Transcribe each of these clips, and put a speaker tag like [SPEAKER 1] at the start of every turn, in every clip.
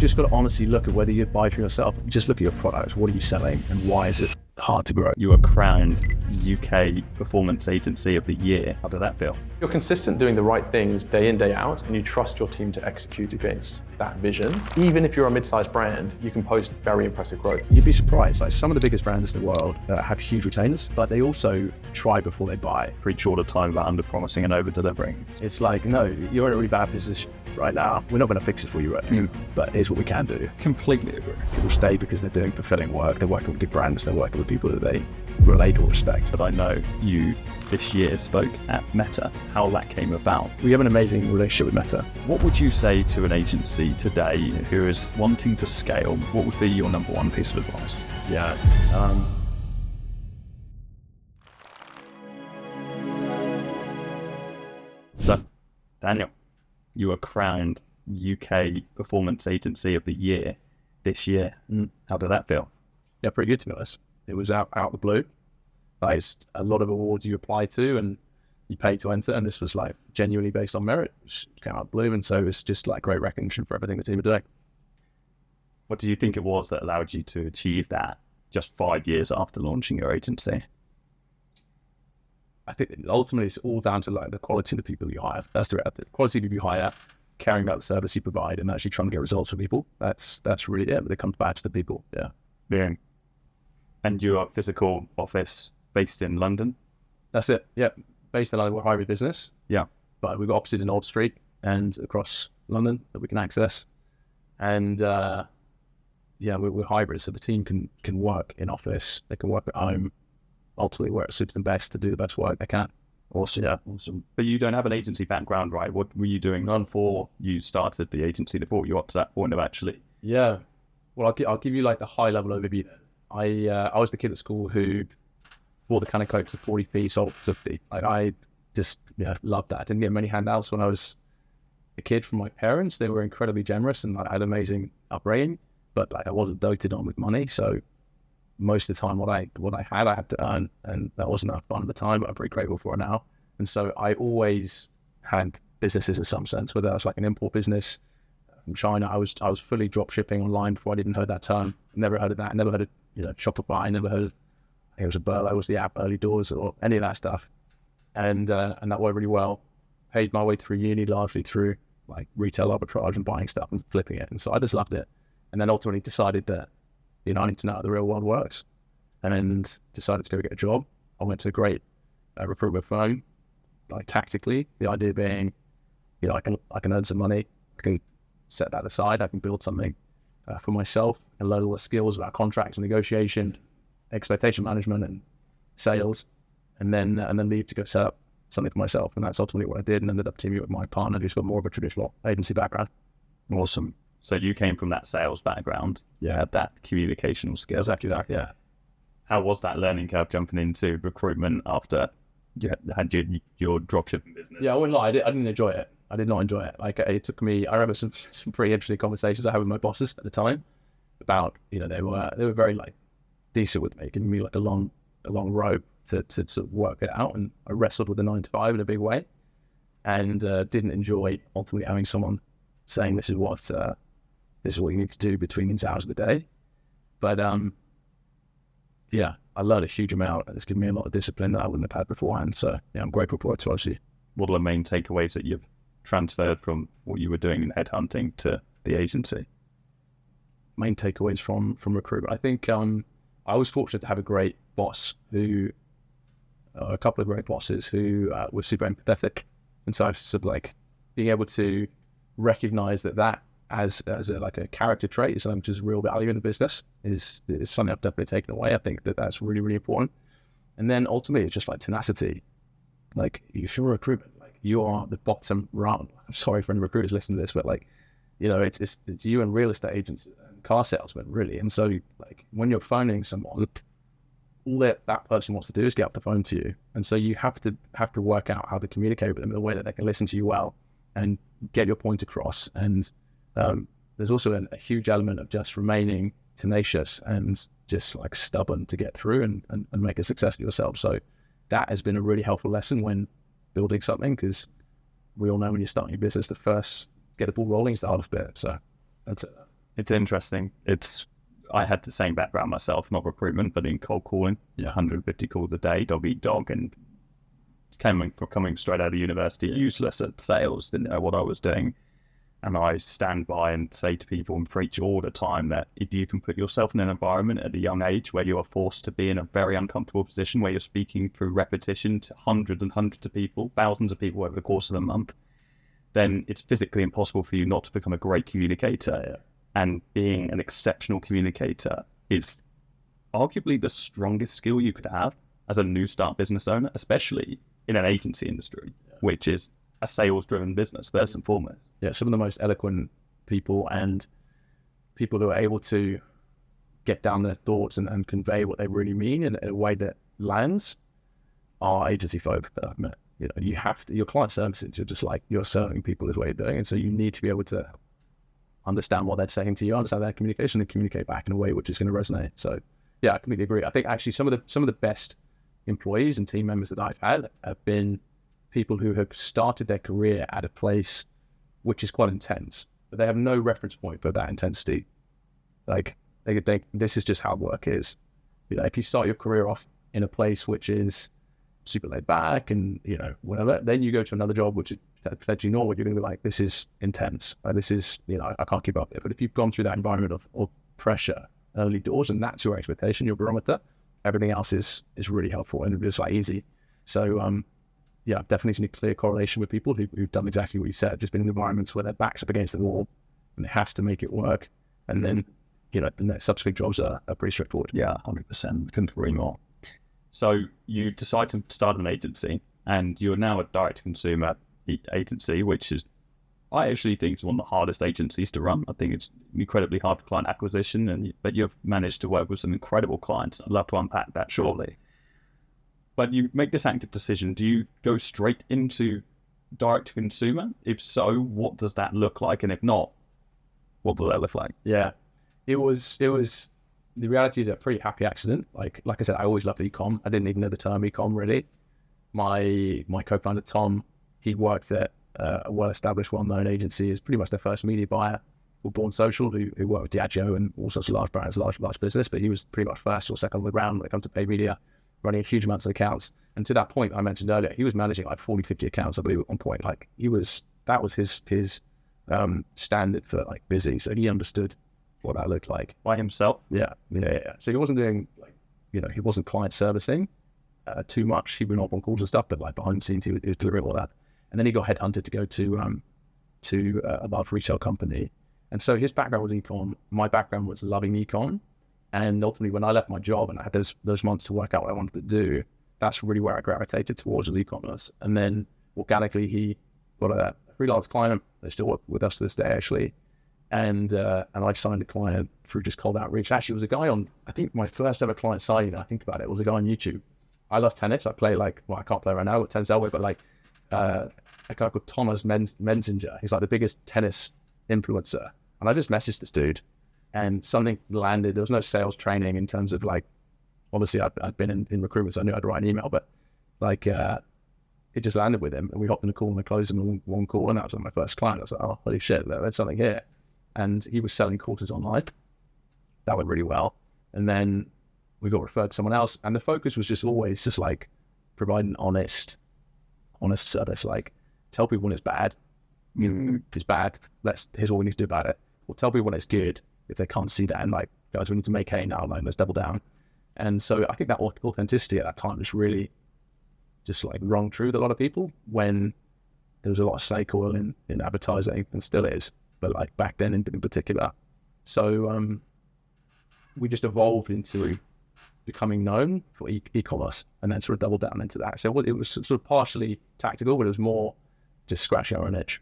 [SPEAKER 1] just got to honestly look at whether you buy for yourself. Just look at your product. What are you selling and why is it hard to grow?
[SPEAKER 2] You were crowned UK Performance Agency of the Year. How did that feel?
[SPEAKER 3] You're consistent doing the right things day in, day out, and you trust your team to execute against that vision. Even if you're a mid-sized brand, you can post very impressive growth.
[SPEAKER 1] You'd be surprised, like some of the biggest brands in the world have huge retainers, but they also try before they buy.
[SPEAKER 2] Preach all the time about under-promising and over-delivering.
[SPEAKER 1] It's like, no, you're in a really bad position right now. We're not going to fix it for you right now, but here's what we can do.
[SPEAKER 2] Completely agree.
[SPEAKER 1] People stay because they're doing fulfilling work. They're working with good brands. They're working with people that they relate or respect.
[SPEAKER 2] But I know you this year spoke at Meta, how that came about.
[SPEAKER 1] We have an amazing relationship with Meta.
[SPEAKER 2] What would you say to an agency today who is wanting to scale? What would be your number one piece of advice?
[SPEAKER 1] Yeah.
[SPEAKER 2] So, Daniel, you were crowned UK Performance Agency of the Year this year. How did that feel?
[SPEAKER 1] Yeah, pretty good to be honest. It was out the blue. Like, it's a lot of awards you apply to and you pay to enter, and this was like genuinely based on merit. It came out blue, and so it was just like great recognition for everything the team are doing.
[SPEAKER 2] What do you think it was that allowed you to achieve that just 5 years after launching your agency?
[SPEAKER 1] I think ultimately it's all down to like the quality of the people you hire. That's the reality. The quality of people you hire, caring about the service you provide, and actually trying to get results for people. That's really it. But it comes back to the people. Yeah.
[SPEAKER 2] Yeah. And your physical office based in London?
[SPEAKER 1] That's it. Yeah. Based in London, we're a hybrid business.
[SPEAKER 2] Yeah.
[SPEAKER 1] But we've got offices in Old Street and across London that we can access. And we're hybrid, so the team can work in office. They can work at home. Ultimately, where it suits them best to do the best work they can.
[SPEAKER 2] Awesome. Yeah, awesome. But you don't have an agency background, right? What were you doing before you started the agency that brought you up to that point of actually?
[SPEAKER 1] Yeah. Well, I'll give you like the high level overview. I was the kid at school who bought the can of Coke for 40p, sold for 50. Like I just loved that. I didn't get many handouts when I was a kid from my parents. They were incredibly generous and I had amazing upbringing, but like I wasn't doted on with money. So most of the time what I had to earn, and that wasn't enough fun at the time, but I'm pretty grateful for it now. And so I always had businesses in some sense, whether that's like an import business from China. I was fully drop shipping online before I didn't heard that term. Never heard of that. Never heard of Shopify. Never heard of, I think it was a Burlo, was the app, Early Doors, or any of that stuff. And that worked really well. Paid my way through uni largely through like retail arbitrage and buying stuff and flipping it. And so I just loved it. And then ultimately decided that I need to know how the real world works, and then decided to go get a job. I went to a great recruitment firm, like tactically, the idea being, I can earn some money, I can set that aside, I can build something for myself and learn all the skills about contracts and negotiation, expectation management and sales, and then leave to go set up something for myself. And that's ultimately what I did, and ended up teaming with my partner who's got more of a traditional agency background.
[SPEAKER 2] Awesome. So you came from that sales background, had that communicational skill.
[SPEAKER 1] Exactly that, yeah.
[SPEAKER 2] How was that learning curve jumping into recruitment after you had your dropshipping business?
[SPEAKER 1] Yeah, I wouldn't lie, I didn't enjoy it. I did not enjoy it. Like it took me, I remember some pretty interesting conversations I had with my bosses at the time about, they were very like decent with me, giving me like a long rope to sort of work it out. And I wrestled with the 9 to 5 in a big way, and didn't enjoy ultimately having someone saying this is what you need to do between these hours of the day. But I learned a huge amount, and it's given me a lot of discipline that I wouldn't have had beforehand. So I'm grateful for it to obviously.
[SPEAKER 2] What are the main takeaways that you've transferred from what you were doing in headhunting to the agency?
[SPEAKER 1] Main takeaways from recruitment. I think I was fortunate to have a great boss a couple of great bosses who were super empathetic, and so I was sort of like being able to recognize that as a character trait is something which is real value in the business, is something I've definitely taken away. I think that's really, really important. And then ultimately it's just like tenacity. Like if you're a recruitment, like you are the bottom rung. I'm sorry for any recruiters listening to this, but like, it's you and real estate agents and car salesmen really. And so like when you're phoning someone, all that person wants to do is get up the phone to you. And so you have to work out how to communicate with them in a way that they can listen to you well and get your point across. And there's also a huge element of just remaining tenacious and just like stubborn to get through and make a success of yourself. So that has been a really helpful lesson when building something, because we all know when you're starting your business, the first get the ball rolling is the hardest bit. So that's it.
[SPEAKER 2] It's interesting. I had the same background myself, not recruitment, but in cold calling. 150 calls a day, dog eat dog, and coming straight out of university, useless at sales, didn't know what I was doing. And I stand by and say to people and preach all the time that if you can put yourself in an environment at a young age where you are forced to be in a very uncomfortable position, where you're speaking through repetition to hundreds and hundreds of people, thousands of people over the course of a month, then it's physically impossible for you not to become a great communicator. And being an exceptional communicator is arguably the strongest skill you could have as a new start business owner, especially in an agency industry, which is a sales-driven business, first and foremost.
[SPEAKER 1] Yeah, some of the most eloquent people and people who are able to get down their thoughts and convey what they really mean in a way that lands are agency folk that I've met. You know, you have to, your client services, you're serving people this way of doing it. So you need to be able to understand what they're saying to you, understand their communication, and communicate back in a way which is going to resonate. So yeah, I completely agree. I think actually some of the best employees and team members that I've had have been people who have started their career at a place which is quite intense, but they have no reference point for that intensity. Like this is just how work is. You know, if you start your career off in a place which is super laid back and, you know, whatever, then you go to another job which is potentially normal, you're going to be like, this is intense. This is, you know, I can't keep up with it. But if you've gone through that environment of pressure early doors, and that's your expectation, your barometer, everything else is really helpful and it's like easy. So, yeah, I've definitely seen a clear correlation with people who've done exactly what you said, just been in environments where their back's up against the wall and they have to make it work. And then, you know, the next subsequent jobs are pretty straightforward.
[SPEAKER 2] Yeah, 100%. Couldn't agree more. So you decide to start an agency, and you're now a direct-to-consumer agency, which is, I actually think, is one of the hardest agencies to run. I think it's incredibly hard for client acquisition, but you've managed to work with some incredible clients. I'd love to unpack that shortly. But you make this active decision. Do you go straight into direct-to-consumer? If so, what does that look like? And if not, what does that look like?
[SPEAKER 1] Yeah, it was. The reality is a pretty happy accident. Like I said, I always loved e-com. I didn't even know the term e-com really. My co-founder Tom, he worked at a well-established, well-known agency. Is pretty much their first media buyer, called Born Social, who worked with Diageo and all sorts of large brands, large business. But he was pretty much first or second on the ground when it comes to paid media, running huge amounts of accounts. And to that point I mentioned earlier, he was managing like 40, 50 accounts, I believe, at one point. Like that was his standard for like busy. So he understood what that looked like.
[SPEAKER 2] By himself?
[SPEAKER 1] Yeah. So he wasn't doing he wasn't client servicing too much. He'd been on calls and stuff, but like behind the scenes he was delivering all that. And then he got headhunted to go to a large retail company. And so his background was econ. My background was loving econ. And ultimately, when I left my job and I had those months to work out what I wanted to do, that's really where I gravitated towards e-commerce. And then organically, he got a freelance client. They still work with us to this day, actually. And I signed a client through just cold outreach. Actually, it was a guy on, I think my first ever client signing, I think about it, was a guy on YouTube. I love tennis. I play I can't play right now with tennis elbow, but a guy called Thomas Menzinger. He's like the biggest tennis influencer. And I just messaged this dude. And something landed. There was no sales training in terms of obviously I'd been in recruitment, so I knew I'd write an email, but it just landed with him, and we hopped in a call and I closed him in one call, and that was my first client. I was like, oh, holy shit, there's something here. And he was selling courses online. That went really well. And then we got referred to someone else, and the focus was just always just like providing honest service, like tell people when it's bad. It's bad. Here's what we need to do about it. Or tell people when it's good. If they can't see that, and guys, we need to make hay now, let's double down. And so I think that authenticity at that time was really just rung true with a lot of people, when there was a lot of snake oil in advertising, and still is, but back then in particular. So we just evolved into becoming known for e-commerce, and then sort of doubled down into that. So it was sort of partially tactical, but it was more just scratching our own itch.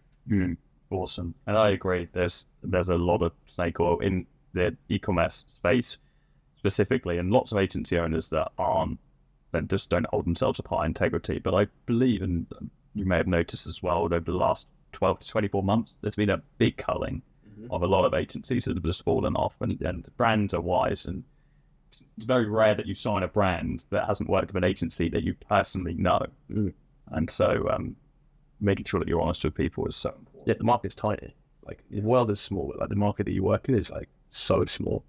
[SPEAKER 2] Awesome. And I agree. There's a lot of snake oil in the e-commerce space specifically, and lots of agency owners that just don't hold themselves to high integrity. But I believe, and you may have noticed as well, over the last 12 to 24 months, there's been a big culling of a lot of agencies that have just fallen off, and brands are wise. And it's very rare that you sign a brand that hasn't worked with an agency that you personally know. And so making sure that you're honest with people is so important.
[SPEAKER 1] Yeah, the market's tiny. like the world is small, but like the market that you work in is like so small.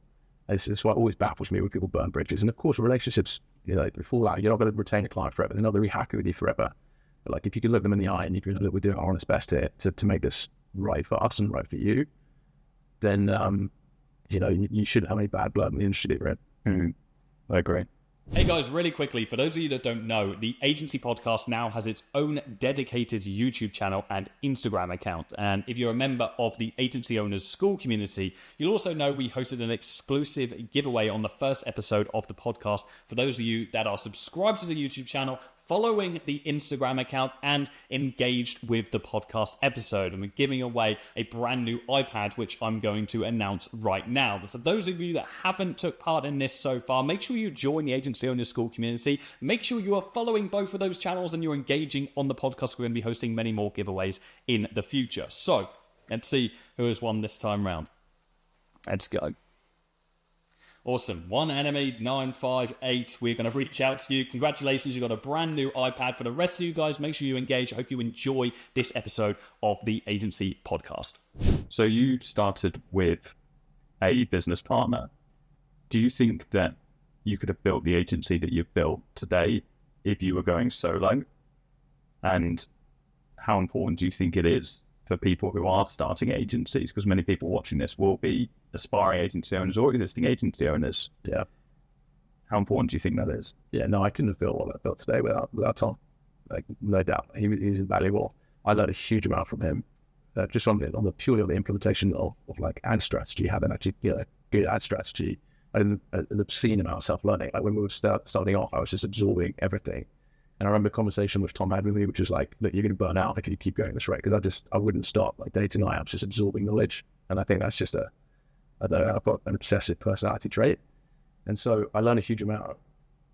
[SPEAKER 1] It's what always baffles me when people burn bridges. And of course, relationships, they fall out. You're not going to retain a client forever. They're not going to be happy with you forever. But like if you can look them in the eye and you can look, we're doing our honest best here to make this right for us and right for you, then you shouldn't have any bad blood in the industry that you're in.
[SPEAKER 2] I agree.
[SPEAKER 4] Hey guys, really quickly, for those of you that don't know, the Agency Podcast now has its own dedicated YouTube channel and Instagram account. And if you're a member of the Agency Owners School community, you'll also know we hosted an exclusive giveaway on the first episode of the podcast. For those of you that are subscribed to the YouTube channel, following the Instagram account, and engaged with the podcast episode. And we're giving away a brand new iPad, which I'm going to announce right now. But for those of you that haven't took part in this so far, make sure you join the Agency Owners School community. Make sure you are following both of those channels and you're engaging on the podcast. We're going to be hosting many more giveaways in the future. So let's see who has won this time round. Let's go. Awesome. 1enemy958. We're going to reach out to you. Congratulations. You got a brand new iPad. For the rest of you guys, make sure you engage. I hope you enjoy this episode of the Agency Podcast.
[SPEAKER 2] So you started with a business partner. Do you think that you could have built the agency that you've built today if you were going solo? And how important do you think it is for people who are starting agencies? Because many people watching this will be aspiring agency owners or existing agency owners.
[SPEAKER 1] Yeah.
[SPEAKER 2] How important do you think that is?
[SPEAKER 1] Yeah, no, I couldn't have built what I built today without Tom. Like, no doubt. He's invaluable. I learned a huge amount from him, just on the purely on the implementation of like ad strategy, having actually good ad strategy, and an obscene amount of self-learning. Like when we were starting off, I was just absorbing everything. And I remember a conversation which Tom had with me, which was like, look, you're going to burn out if you keep going this rate. Because I wouldn't stop. Like day to night, I was just absorbing knowledge. And I think that's just I've got an obsessive personality trait. And so I learned a huge amount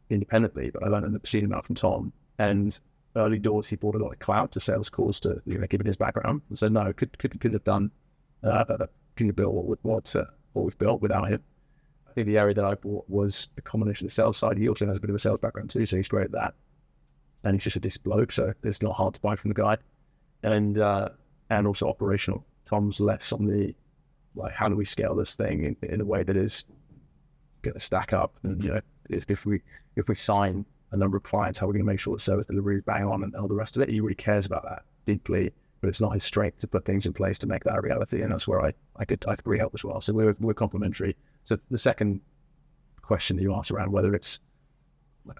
[SPEAKER 1] independently, but I learned an obscene amount from Tom. And early doors, he brought a lot of clout to sales calls to, given his background. And so no, couldn't have done, couldn't have built what we've built without him. I think the area that I brought was a combination of the sales side. He also has a bit of a sales background too, so he's great at that. And he's just a disc bloke, so it's not hard to buy from the guy. And also operational. Tom's less on the, like, how do we scale this thing in a way that is going to stack up? And, if we sign a number of clients, how are we going to make sure the service delivery is bang on and all the rest of it? He really cares about that deeply, but it's not his strength to put things in place to make that a reality. And that's where I could really help as well. So we're complementary. So the second question that you asked around whether it's,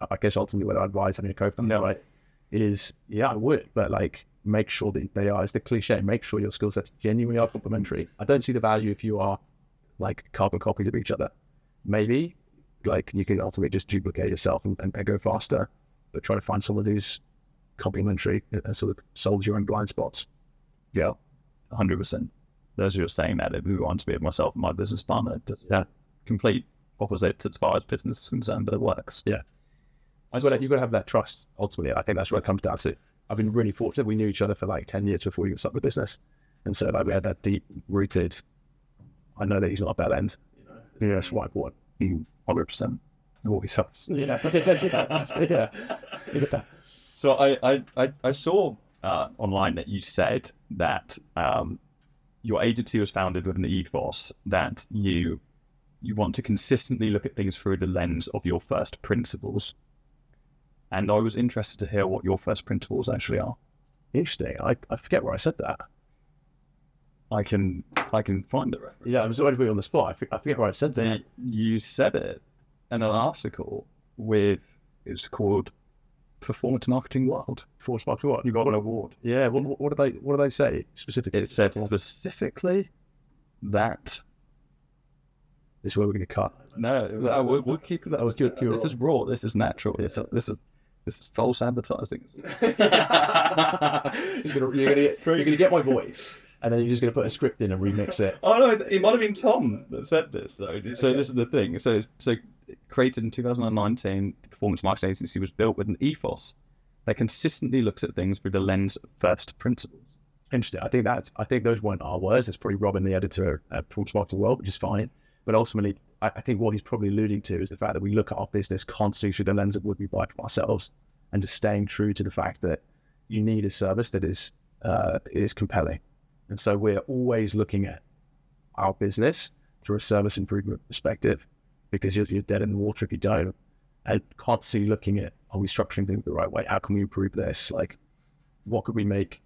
[SPEAKER 1] I guess ultimately whether I advise having a co-founder, right, is, yeah, I would, but like make sure that they are, it's the cliche, make sure your skill sets genuinely are complementary. I don't see the value if you are like carbon copies of each other. Maybe like you can ultimately just duplicate yourself and go faster, but try to find someone who's complementary and sort of solves your own blind spots.
[SPEAKER 2] Yeah, 100%. As you're saying that, if we want to be myself and my business partner, complete opposites as far as business is concerned, but it works.
[SPEAKER 1] Yeah. You've got to have that trust, ultimately. I think that's what it comes down to. I've been really fortunate. We knew each other for like 10 years before we even started the business. And so like we had that deep-rooted, I know that he's not a bad end. Yeah, that's why I bought 100%. It always helps. Yeah. Yeah.
[SPEAKER 2] So I saw online that you said that your agency was founded with an ethos that you want to consistently look at things through the lens of your first principles. And I was interested to hear what your first principles actually are.
[SPEAKER 1] Interesting. I forget where I said that.
[SPEAKER 2] I can find the reference.
[SPEAKER 1] Yeah, I was already putting on the spot. I forget where I said that.
[SPEAKER 2] You said it in an article it's called Performance Marketing World.
[SPEAKER 1] Performance Marketing World.
[SPEAKER 2] You got an award.
[SPEAKER 1] Yeah. What did they say specifically?
[SPEAKER 2] It said specifically that.
[SPEAKER 1] This is where we're going to cut.
[SPEAKER 2] No, we'll keep it. This is raw. This is natural. This is false advertising.
[SPEAKER 1] You're going to get my voice, and then you're just going to put a script in and remix it.
[SPEAKER 2] Oh no, it might have been Tom that said this though. So this is the thing. So created in 2019, the performance marketing agency was built with an ethos that consistently looks at things through the lens of first principles.
[SPEAKER 1] Interesting. I think those weren't our words. It's probably Robin, the editor at Performance Marketing World, which is fine. But ultimately, I think what he's probably alluding to is the fact that we look at our business constantly through the lens of what we buy from ourselves, and just staying true to the fact that you need a service that is compelling. And so we're always looking at our business through a service improvement perspective, because you're dead in the water if you don't. And constantly looking at, are we structuring things the right way? How can we improve this? Like, how could we make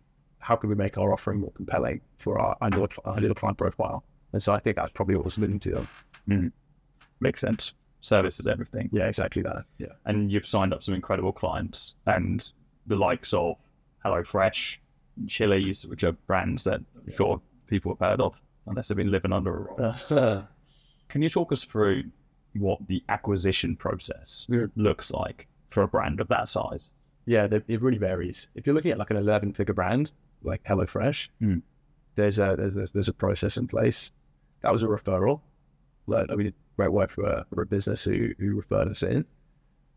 [SPEAKER 1] our offering more compelling for our ideal client profile? And so I think that's probably what was leading to them.
[SPEAKER 2] Makes sense. Service is everything.
[SPEAKER 1] Yeah, exactly that. Yeah.
[SPEAKER 2] And you've signed up some incredible clients, and the likes of HelloFresh, Chili's, which are brands that I'm sure people have heard of, unless they've been living under a rock. Can you talk us through what the acquisition process looks like for a brand of that size?
[SPEAKER 1] Yeah, it really varies. If you're looking at like an 11-figure brand like HelloFresh, there's a process in place. That was a referral. Like, we did great work for a business who referred us in,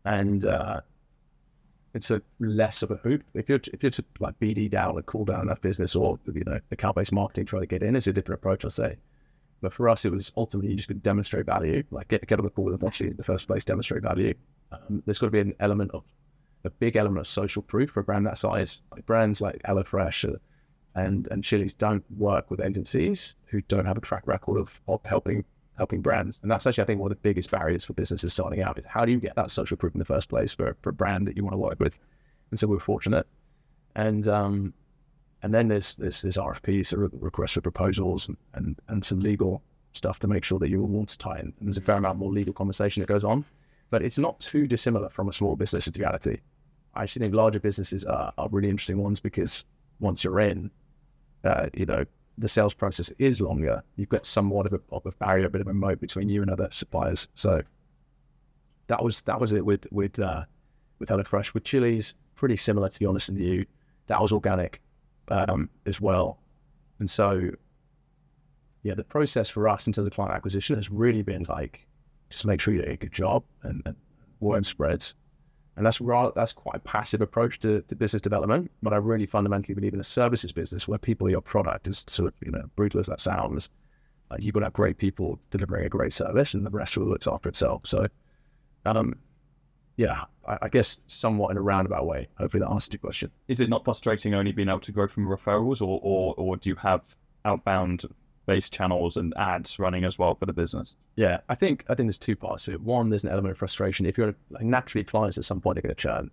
[SPEAKER 1] and it's a less of a hoop. If you're to like BD down and cool down that business, or account-based marketing, try to get in, it's a different approach, I'll say. But for us, it was ultimately you just could demonstrate value, like get on the call with them actually in the first place, demonstrate value. There's got to be a big element of social proof for a brand that size. Like brands like HelloFresh and Chili's don't work with agencies who don't have a track record of helping brands. And that's actually, I think, one of the biggest barriers for businesses starting out is how do you get that social proof in the first place for a brand that you want to work with? And so we're fortunate. And then there's RFPs, or requests for proposals, and some legal stuff to make sure that you're watertight. And there's a fair amount more legal conversation that goes on, but it's not too dissimilar from a small business in reality. I actually think larger businesses are really interesting ones, because once you're in, the sales process is longer. You've got somewhat of a barrier, a bit of a moat between you and other suppliers. So that was it with HelloFresh. With Chili's, pretty similar, to be honest with you. That was organic as well. And so, yeah, the process for us in terms of client acquisition has really been like, just make sure you do a good job and word spreads. And that's quite a passive approach to business development. But I really fundamentally believe in a services business where people are your product, is sort of, brutal as that sounds. You've got to have great people delivering a great service, and the rest will look after itself. So, yeah, I guess somewhat in a roundabout way. Hopefully that answers your question.
[SPEAKER 2] Is it not frustrating only being able to grow from referrals, or do you have outbound-based channels and ads running as well for the business?
[SPEAKER 1] Yeah, I think there's two parts to it. One, there's an element of frustration. If you're naturally clients at some point, they're going to churn.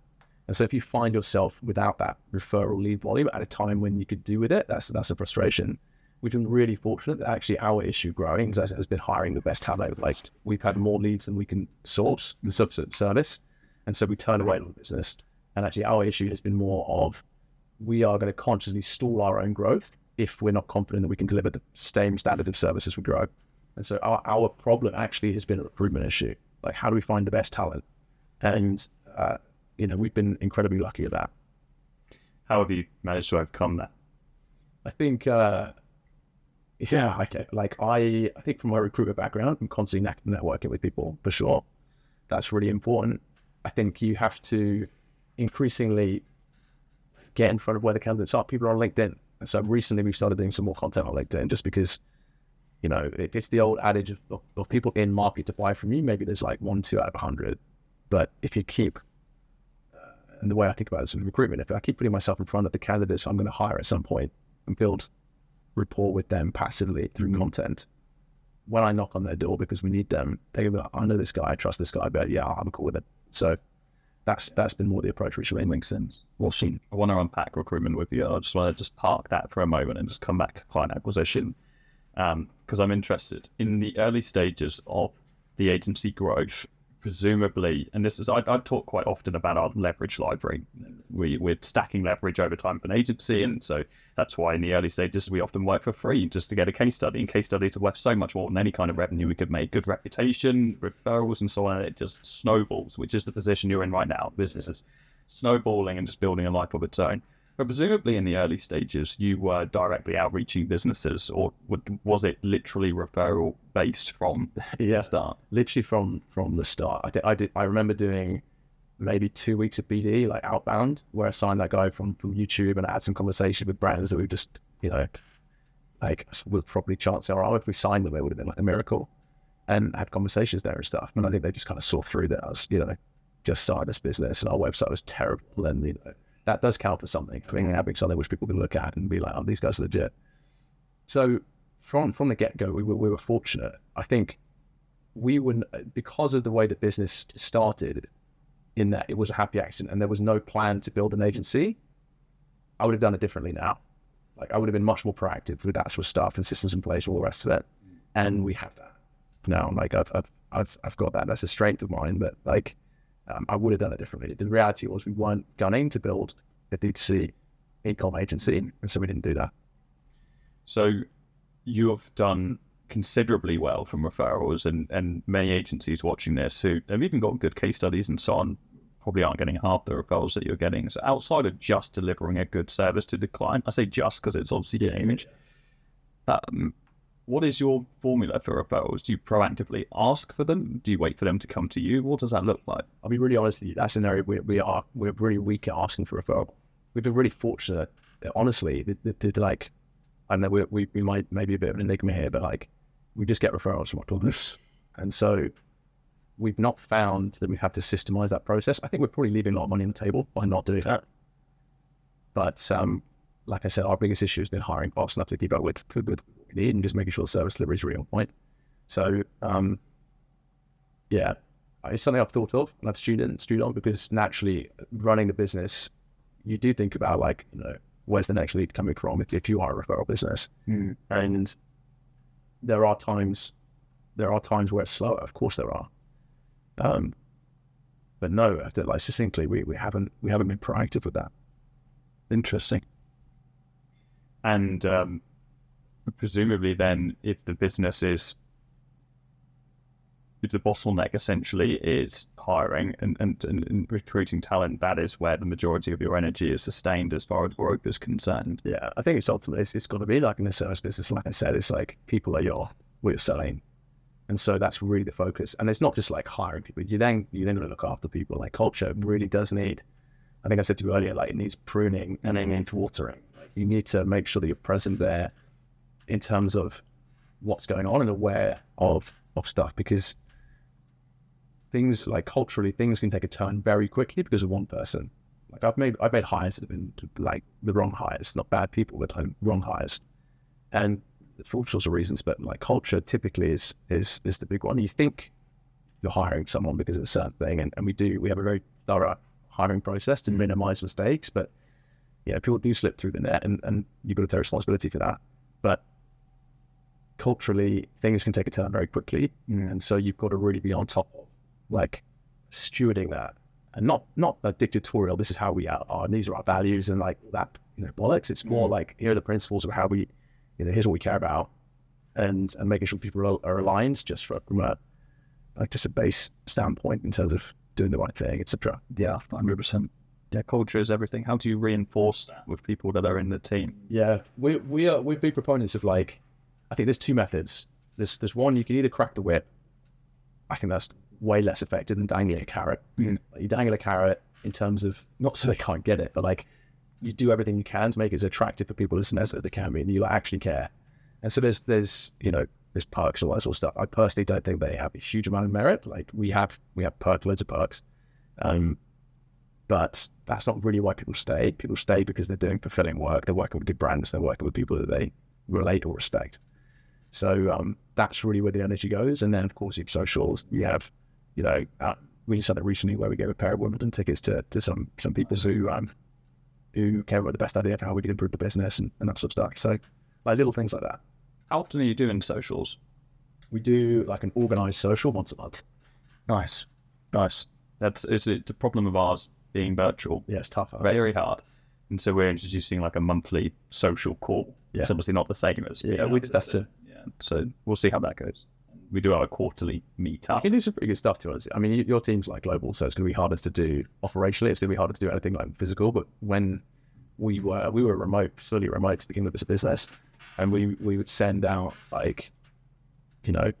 [SPEAKER 1] And so if you find yourself without that referral lead volume at a time when you could do with it, that's a frustration. We've been really fortunate that actually our issue growing has been hiring the best talent. Like, we've had more leads than we can source in the subset service. And so we turn away from the business. And actually our issue has been more of, we are going to consciously stall our own growth if we're not confident that we can deliver the same standard of service as we grow. And so our problem actually has been a recruitment issue. Like, how do we find the best talent? And, we've been incredibly lucky at that.
[SPEAKER 2] How have you managed to overcome that?
[SPEAKER 1] I think, I think from my recruitment background, I'm constantly networking with people, for sure. That's really important. I think you have to increasingly get in front of where the candidates are. People are on LinkedIn. And so recently we've started doing some more content on LinkedIn, just because, it's the old adage of people in market to buy from you. Maybe there's like 1, 2 out of 100. But if you keep, and the way I think about this in recruitment, if I keep putting myself in front of the candidates I'm going to hire at some point and build rapport with them passively through content, when I knock on their door because we need them, they go, I know this guy, I trust this guy, but yeah, I'll have a call with him. So that's been more the approach, which really makes sense.
[SPEAKER 2] Awesome. I want to unpack recruitment with you. I just want to park that for a moment and just come back to client acquisition, because I'm interested in the early stages of the agency growth. Presumably, and this is, I talk quite often about our leverage library. We're stacking leverage over time for an agency, and so that's why in the early stages we often work for free just to get a case study. And case studies are worth so much more than any kind of revenue we could make. Good reputation, referrals, and so on. It just snowballs, which is the position you're in right now. Business is snowballing and just building a life of its own. But presumably in the early stages, you were directly outreaching businesses, or was it literally referral based from the start?
[SPEAKER 1] Literally from the start. I remember doing maybe 2 weeks of BD, like outbound, where I signed that guy from YouTube, and I had some conversation with brands that we just, would probably chance our arm. If we signed them, it would have been like a miracle, and had conversations there and stuff. And I think they just kind of saw through that I was, just started this business and our website was terrible, and that does count for something. I mean, having something which people can look at and be like, oh, these guys are legit. So from the get-go, we were fortunate. I think we were, because of the way the business started, in that it was a happy accident and there was no plan to build an agency, I would have done it differently now. Like, I would have been much more proactive with that sort of stuff and systems in place, all the rest of it. And we have that now. Like, I've got that. That's a strength of mine. But like, I would have done it differently. The reality was we weren't gunning to build a D2C e-com agency, and so we didn't do that.
[SPEAKER 2] So you have done considerably well from referrals, and many agencies watching this who have even got good case studies and so on probably aren't getting half the referrals that you're getting. So outside of just delivering a good service to the client, I say just because it's obviously the image, what is your formula for referrals? Do you proactively ask for them? Do you wait for them to come to you? What does that look like?
[SPEAKER 1] I'll be really honest with you, that's an area we're really weak at asking for referral. We've been really fortunate, honestly, that like, I know we might maybe a bit of an enigma here, but like, we just get referrals from our clients. And so we've not found that we have to systemize that process. I think we're probably leaving a lot of money on the table by not doing that. But like I said, our biggest issue has been hiring fast enough to keep up with what we need and just making sure the service delivery is really on point. So yeah, it's something I've thought of and I've stewed on, because naturally running the business, you do think about like, where's the next lead coming from if you are a referral business. And there are times where it's slower. Of course there are. But no, like succinctly, we haven't been proactive with that.
[SPEAKER 2] Interesting. And presumably then, if the bottleneck essentially is hiring and recruiting talent, that is where the majority of your energy is sustained as far as growth is concerned.
[SPEAKER 1] Yeah, I think it's ultimately, it's got to be like in a service business. Like I said, it's like people are what you're selling. And so that's really the focus. And it's not just like hiring people. You then got to look after people. Like, culture really does need, I think I said to you earlier, like, it needs pruning and it needs watering. Like, you need to make sure that you're present there in terms of what's going on and aware of stuff, because things like culturally, things can take a turn very quickly because of one person. Like, I've made hires that have been like the wrong hires, not bad people, but wrong hires. And for all sorts of reasons, but like culture typically is the big one. You think you're hiring someone because of a certain thing, and we have a very thorough hiring process to minimize mistakes, but people do slip through the net, and you've got to take responsibility for that. But culturally, things can take a turn very quickly, and so you've got to really be on top of like stewarding that, and not a dictatorial, this is how we are and these are our values and like that bollocks. It's more like, here are the principles of how we here's what we care about, and making sure people are aligned just from just a base standpoint in terms of doing the right thing, etc.
[SPEAKER 2] Yeah, 100%. Yeah, culture is everything. How do you reinforce that with people that are in the team?
[SPEAKER 1] Yeah, we're big proponents of, like, I think there's two methods. There's one, you can either crack the whip. I think that's way less effective than dangling a carrot. Like, you dangle a carrot in terms of, not so they can't get it, but like, you do everything you can to make it as attractive for people to listen as they can be, and you actually care. And so there's perks, all that sort of stuff. I personally don't think they have a huge amount of merit. Like, we have loads of perks, but that's not really why people stay. People stay because they're doing fulfilling work. They're working with good brands. They're working with people that they relate or respect. So that's really where the energy goes. And then, of course, you have socials. You have, we just had it recently where we gave a pair of Wimbledon tickets to some people who came up with the best idea for how we could improve the business and that sort of stuff. So, like, little things like that.
[SPEAKER 2] How often are you doing socials?
[SPEAKER 1] We do like an organized social once a month.
[SPEAKER 2] Nice. It's a problem of ours being virtual.
[SPEAKER 1] Yeah, it's tough.
[SPEAKER 2] Very hard. And so we're introducing like a monthly social call.
[SPEAKER 1] Yeah.
[SPEAKER 2] It's obviously not the same as
[SPEAKER 1] that's it.
[SPEAKER 2] Yeah. So we'll see how that goes. We do our quarterly meetup.
[SPEAKER 1] You can do some pretty good stuff, to us. I mean, your team's like global, so it's going to be harder to do operationally. It's going to be harder to do anything like physical. But when we were fully remote to begin with as a business, and we would send out like, I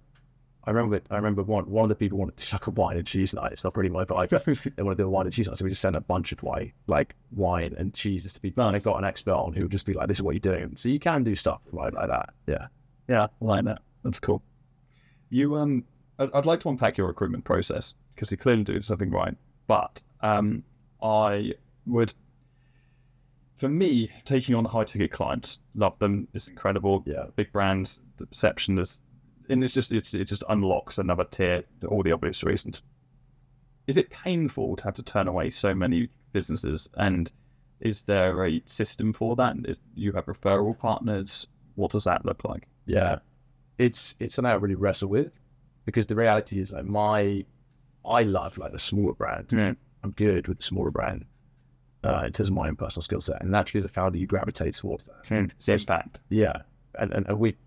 [SPEAKER 1] remember one of the people wanted to do like a wine and cheese night. It's not really my vibe. They want to do a wine and cheese night, so we just sent a bunch of wine and cheeses to be done. They got an expert on who would just be like, "This is what you're doing." So you can do stuff like that.
[SPEAKER 2] Yeah, like that. That's cool. You, I'd like to unpack your recruitment process because you clearly do something right. But I would, For me, taking on high ticket clients, love them. It's incredible.
[SPEAKER 1] Yeah.
[SPEAKER 2] Big brands, the perception is, and it just unlocks another tier for all the obvious reasons. Is it painful to have to turn away so many businesses? And is there a system for that? You have referral partners. What does that look like?
[SPEAKER 1] Yeah, it's something I really wrestle with, because the reality is like I love like the smaller brand.
[SPEAKER 2] Yeah.
[SPEAKER 1] I'm good with the smaller brand in terms of my own personal skill set, and naturally as a founder you gravitate towards that.
[SPEAKER 2] Impact.
[SPEAKER 1] Yeah, and we've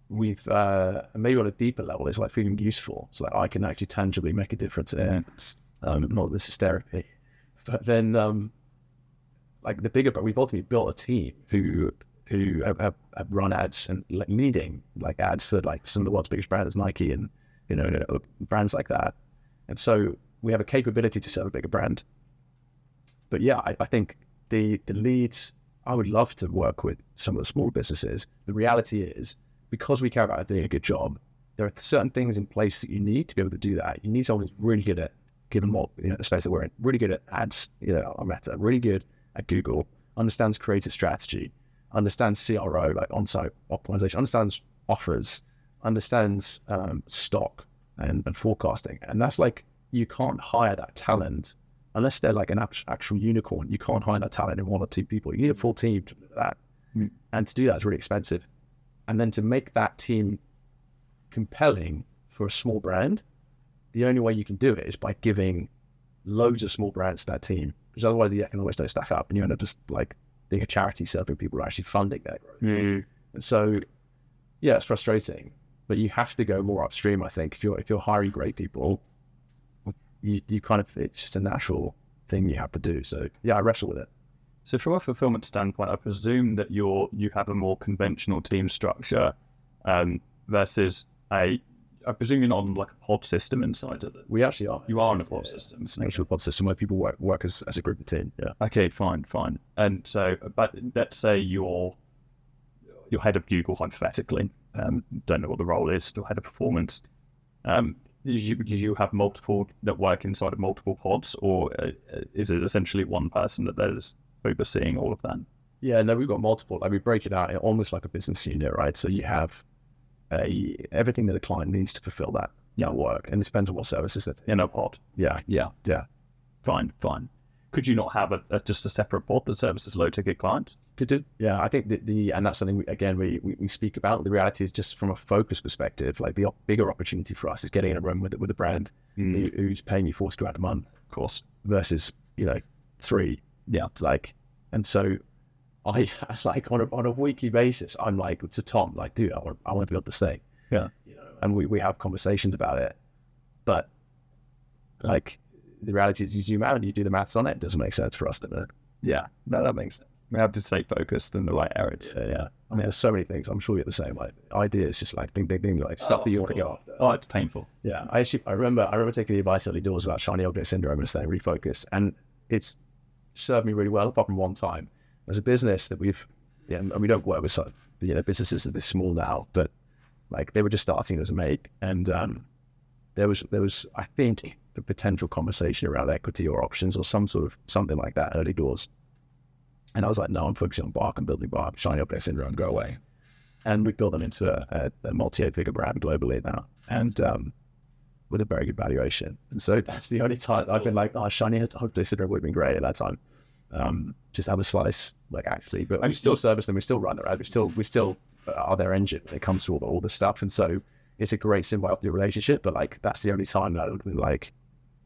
[SPEAKER 1] maybe on a deeper level, it's like feeling useful. It's like I can actually tangibly make a difference. Not this is therapy, but then like the bigger, but we've ultimately built a team who have run ads and like leading like ads for like some of the world's biggest brands, Nike and brands like that. And so we have a capability to serve a bigger brand. But yeah, I think the leads, I would love to work with some of the small businesses. The reality is, because we care about doing a good job, there are certain things in place that you need to be able to do that. You need someone who's really good at, given what the space that we're in, really good at ads, on Meta, really good at Google, understands creative strategy, understands CRO, like on-site optimization, understands offers, understands stock and forecasting. And that's like, you can't hire that talent unless they're like an actual unicorn. You can't hire that talent in one or two people. You need a full team to do that. And to do that is really expensive. And then to make that team compelling for a small brand, the only way you can do it is by giving loads of small brands to that team, because otherwise the economics don't stack up and you end up just like being a charity serving people who are actually funding their growth. And so, yeah, it's frustrating, but you have to go more upstream. I think if you're hiring great people, you kind of, it's just a natural thing you have to do. So yeah, I wrestle with it.
[SPEAKER 2] So from a fulfillment standpoint, I presume that you have a more conventional team structure versus I presume you're not on like a pod system inside of it.
[SPEAKER 1] We actually are.
[SPEAKER 2] You are on a pod system.
[SPEAKER 1] It's an actual pod system where people work as a group of team. Yeah.
[SPEAKER 2] Okay, fine. And so, but let's say you're head of Google, hypothetically. Don't know what the role is, still head of performance. You have multiple that work inside of multiple pods, or is it essentially one person that is overseeing all of that?
[SPEAKER 1] Yeah, no, we've got multiple. Like we break it out almost like a business unit, right? So you have everything that a client needs to fulfill that work, and it depends on what services that's
[SPEAKER 2] in a pod.
[SPEAKER 1] Yeah.
[SPEAKER 2] Fine. Could you not have just a separate pod that services low ticket clients?
[SPEAKER 1] Could do. Yeah, I think and that's something we speak about. The reality is, just from a focus perspective, like the bigger opportunity for us is getting in a room with a brand who's paying you $40,000 a month,
[SPEAKER 2] of course,
[SPEAKER 1] versus 3. Yeah, like, and so I like on a weekly basis, I'm like to Tom, like, dude, I want to be able to stay.
[SPEAKER 2] Yeah,
[SPEAKER 1] and we have conversations about it, but like the reality is, you zoom out and you do the maths on it. It doesn't make sense for us to do it.
[SPEAKER 2] Yeah, no, that makes sense. We have to stay focused in the right areas.
[SPEAKER 1] Yeah. I mean, there's so many things. I'm sure you're the same. Like, ideas, just like ding, like stuff that you want to go after.
[SPEAKER 2] Oh, it's painful.
[SPEAKER 1] Yeah. I remember taking the advice early doors about shiny object syndrome and staying refocused, and it's served me really well. Apart from one time, as a business that and we don't work with sort of, businesses that are small now, but like they were just starting as a mate, and there was I think the potential conversation around equity or options or something like that early doors. And I was like, no, I'm focusing on BARK and building BARK, shiny object syndrome, go away. And we built them into a multi-8-figure brand globally now, and with a very good valuation. And so that's the only time I've been like, oh, shiny object syndrome would have been great at that time. Just have a slice, like, actually, but we still service them, we still run around, we still are their engine when it comes to all the stuff. And so it's a great symbiotic relationship, but like that's the only time that I would have been like,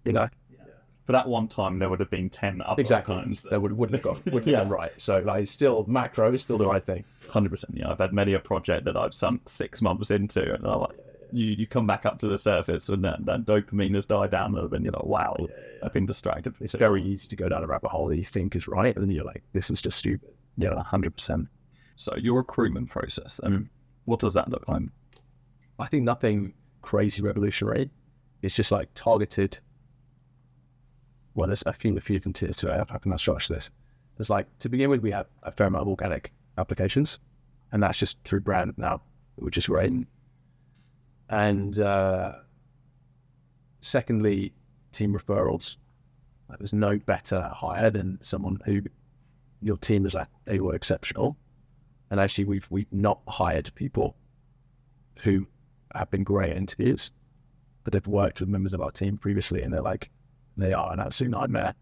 [SPEAKER 2] For that one time, there would have been 10 other times
[SPEAKER 1] that wouldn't have gone right. So like, still macro is still the right thing.
[SPEAKER 2] 100%. Yeah, I've had many a project that I've sunk 6 months into, and I'm like, you come back up to the surface, and that dopamine has died down a little bit, and you're like, wow, I've been distracted.
[SPEAKER 1] It's very easy to go down a rabbit hole that you think is right, and then you're like, this is just stupid.
[SPEAKER 2] Yeah, 100%. So your recruitment process, what does that look like?
[SPEAKER 1] I think nothing crazy revolutionary. It's just like targeted. Well, there's a few different tiers to it. How can I structure this? There's like, to begin with, we have a fair amount of organic applications, and that's just through brand now, which is great. And secondly, team referrals. Like, there's no better hire than someone who your team is like, they were exceptional. And actually we've not hired people who have been great interviews, but they've worked with members of our team previously and they are an absolute nightmare,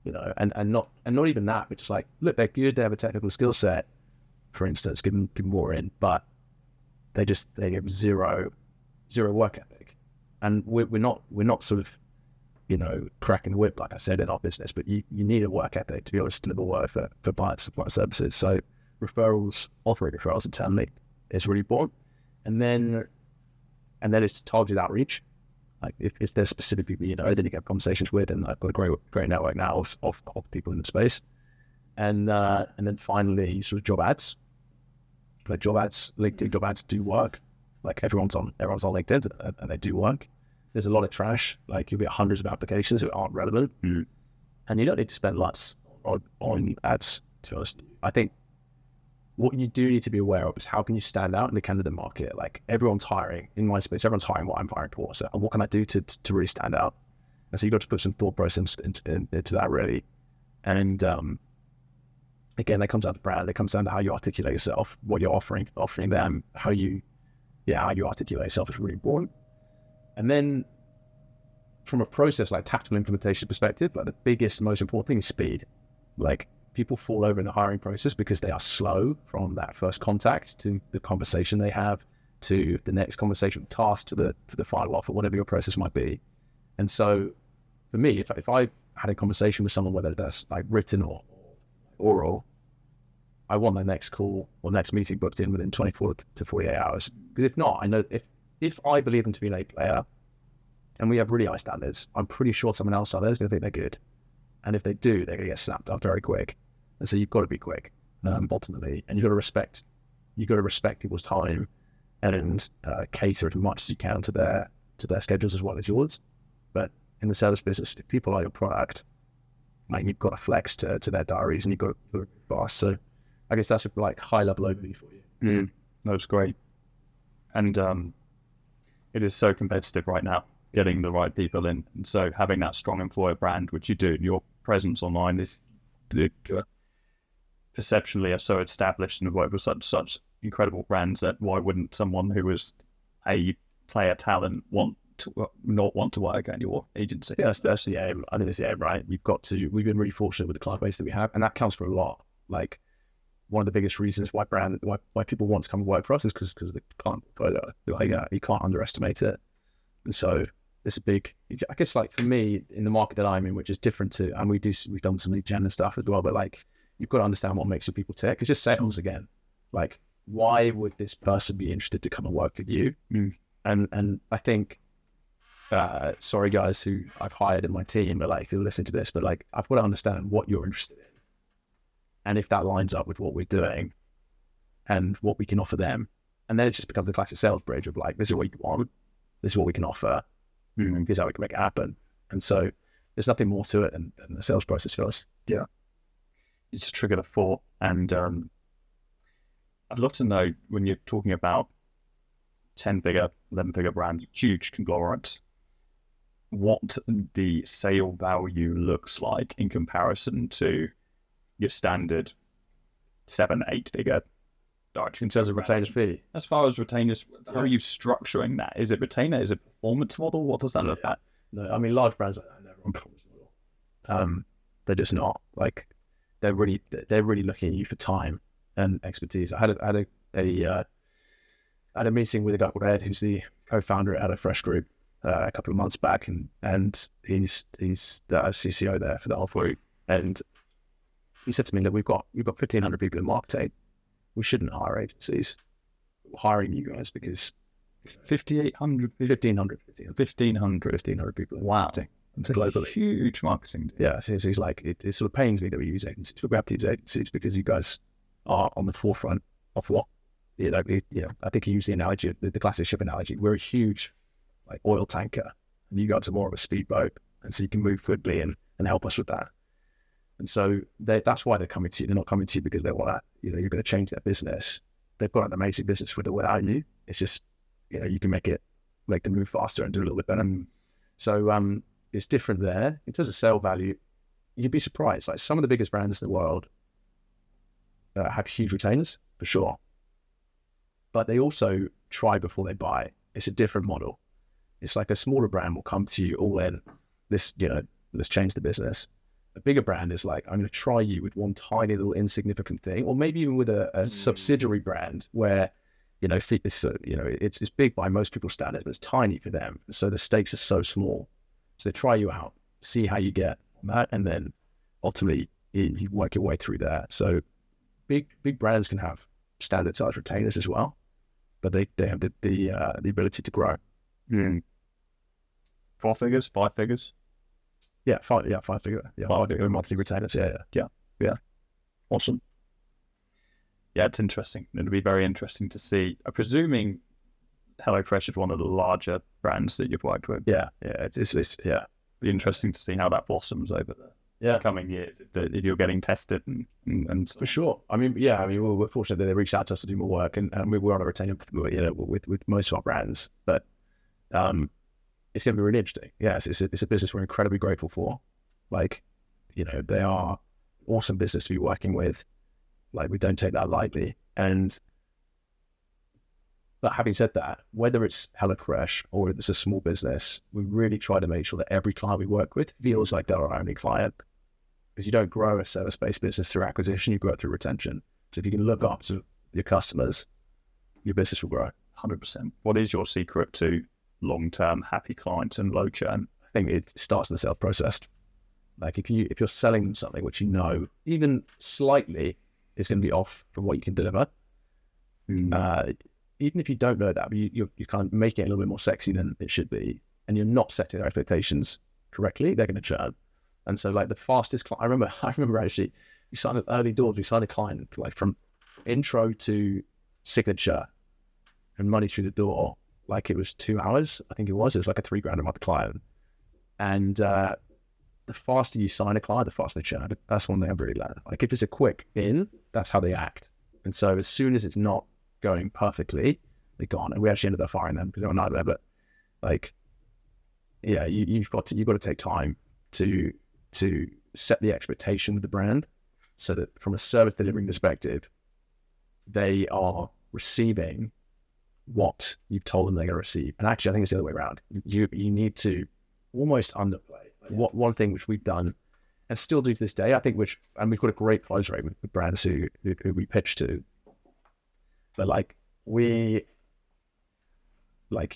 [SPEAKER 1] and not even that, but just like, look, they're good, they have a technical skill set, for instance, give them more in, but they have zero work ethic. And we're not sort of, cracking the whip, like I said, in our business, but you need a work ethic to be able to deliver work for client supply services. So offering referrals internally is really important. And then it's targeted outreach. Like if there's specific people, then you get conversations with, and I've got a great network now of people in the space. And then finally sort of job ads. Like job ads, LinkedIn job ads do work. Like everyone's on LinkedIn and they do work. There's a lot of trash. Like you'll get hundreds of applications that aren't relevant. Mm. And you don't need to spend lots on ads, to be honest. I think what you do need to be aware of is how can you stand out in the candidate market? Like everyone's hiring in my space, everyone's hiring what I'm hiring for. So what can I do to really stand out? And so you've got to put some thought process into that really. And again, that comes down to brand. It comes down to how you articulate yourself, what you're offering them, how you articulate yourself is really important. And then from a process, like tactical implementation perspective, like the biggest, most important thing is speed. Like people fall over in the hiring process because they are slow from that first contact to the conversation they have, to the next conversation task, to the final offer, whatever your process might be. And so for me, if I had a conversation with someone, whether that's like written or oral, I want my next call or next meeting booked in within 24 to 48 hours. Because if not, I know if I believe them to be an A player and we have really high standards, I'm pretty sure someone else out there is going to think they're good. And if they do, they're going to get snapped up very quick. And so you've got to be quick, ultimately. And you've got to respect people's time and cater as much as you can to their schedules as well as yours. But in the service business, if people are your product, like you've got to flex to their diaries and you've got to be fast. So I guess that's a high level overview for you.
[SPEAKER 2] Mm, that's great. And it is so competitive right now, getting the right people in. And so having that strong employer brand, which you do, your presence online is perceptually are so established and work with such incredible brands that why wouldn't someone who was a player talent not want to work at your agency?
[SPEAKER 1] Yeah, that's the aim. I think it's the aim, right? We've been really fortunate with the client base that we have, and that counts for a lot. Like one of the biggest reasons why people want to come and work for us is because of the client portfolio. You can't underestimate it. And so it's a big, I guess, like for me in the market that I'm in, which is different to, and we've done some lead gen and stuff as well, but like you've got to understand what makes your people tick. It's just sales again. Like why would this person be interested to come and work with you? Mm. And I think, sorry guys who I've hired in my team, but like if you're listening to this, but like I've got to understand what you're interested in. And if that lines up with what we're doing and what we can offer them, and then it just becomes the classic sales bridge of like, this is what you want, this is what we can offer, here's how we can make it happen. And so there's nothing more to it than the sales process for us.
[SPEAKER 2] Yeah. You just triggered a thought. And I'd love to know, when you're talking about 10-figure, 11-figure brands, huge conglomerates, what the sale value looks like in comparison to your standard 7-8 figure
[SPEAKER 1] in terms of retainers fee.
[SPEAKER 2] As far as retainers, how are you structuring that? Is it retainer? Is it performance model? What does that look like?
[SPEAKER 1] No, I mean large brands are never on performance model. They're just not. Like they're really looking at you for time and expertise. I had a meeting with a guy called Ed, who's the co-founder at Fresh Group, a couple of months back, and he's the CCO there for the whole group. And he said to me that we've got 1,500 people in marketing. We shouldn't hire agencies. We're hiring you guys because
[SPEAKER 2] 1,500
[SPEAKER 1] people in
[SPEAKER 2] wow.
[SPEAKER 1] marketing.
[SPEAKER 2] It's globally huge marketing.
[SPEAKER 1] Yeah, so he's like, it sort of pains me that we use agencies, but we have to use agencies because you guys are on the forefront of what, I think he used the analogy, the classic ship analogy. We're a huge like oil tanker, and you guys are more of a speedboat, and so you can move quickly and help us with that. And so that's why they're coming to you. They're not coming to you because they want to, you're going to change their business. They've got an amazing business with or without you. It's just, you can make them move faster and do a little bit better. So it's different there. In terms of sale value, you'd be surprised. Like some of the biggest brands in the world have huge retainers for sure, but they also try before they buy. It's a different model. It's like a smaller brand will come to you all in. Let's change the business. A bigger brand is like, I'm going to try you with one tiny little insignificant thing, or maybe even with a subsidiary brand where, it's big by most people's standards, but it's tiny for them. So the stakes are so small. So they try you out, see how you get on that, and then ultimately you work your way through there. So big brands can have standard size retainers as well, but they have the ability to grow.
[SPEAKER 2] 4 figures, 5 figures.
[SPEAKER 1] Yeah, 5 figure. Yeah, 5 figure monthly retainers. Yeah.
[SPEAKER 2] Awesome. Yeah, it's interesting. It'll be very interesting to see. I'm presuming HelloFresh is one of the larger brands that you've worked with.
[SPEAKER 1] Yeah. It's
[SPEAKER 2] Be interesting to see how that blossoms over the coming years. If you're getting tested and
[SPEAKER 1] for sure. We're fortunate that they reached out to us to do more work, and we're on a retainer, with most of our brands. But it's going to be really interesting. Yes, it's a business we're incredibly grateful for. They are awesome business to be working with. We don't take that lightly. But having said that, whether it's HelloFresh or it's a small business, we really try to make sure that every client we work with feels like they're our only client. Because you don't grow a service-based business through acquisition, you grow it through retention. So if you can look up to your customers, your business will grow.
[SPEAKER 2] 100%. What is your secret to long-term happy clients and low churn?
[SPEAKER 1] I think it starts in the sales process. If you're selling them something which even slightly is going to be off from what you can deliver, even if you don't know that, but you're kind of making it a little bit more sexy than it should be, and you're not setting their expectations correctly, they're going to churn. And so the fastest client, I remember actually, we signed an early doors, we signed a client from intro to signature and money through the door, it was 2 hours, I think it was like a $3,000 a month client. And the faster you sign a client, the faster they churn. That's one thing I've really learned. If it's a quick in, that's how they act. And so as soon as it's not going perfectly, they're gone. And we actually ended up firing them because they were not there. But you've got to take time to set the expectation with the brand, so that from a service delivering perspective, they are receiving what you've told them they're going to receive. And actually, I think it's the other way around. You need to almost underplay. One thing which we've done and still do to this day, I think, and we've got a great close rate with brands who we pitch to, but we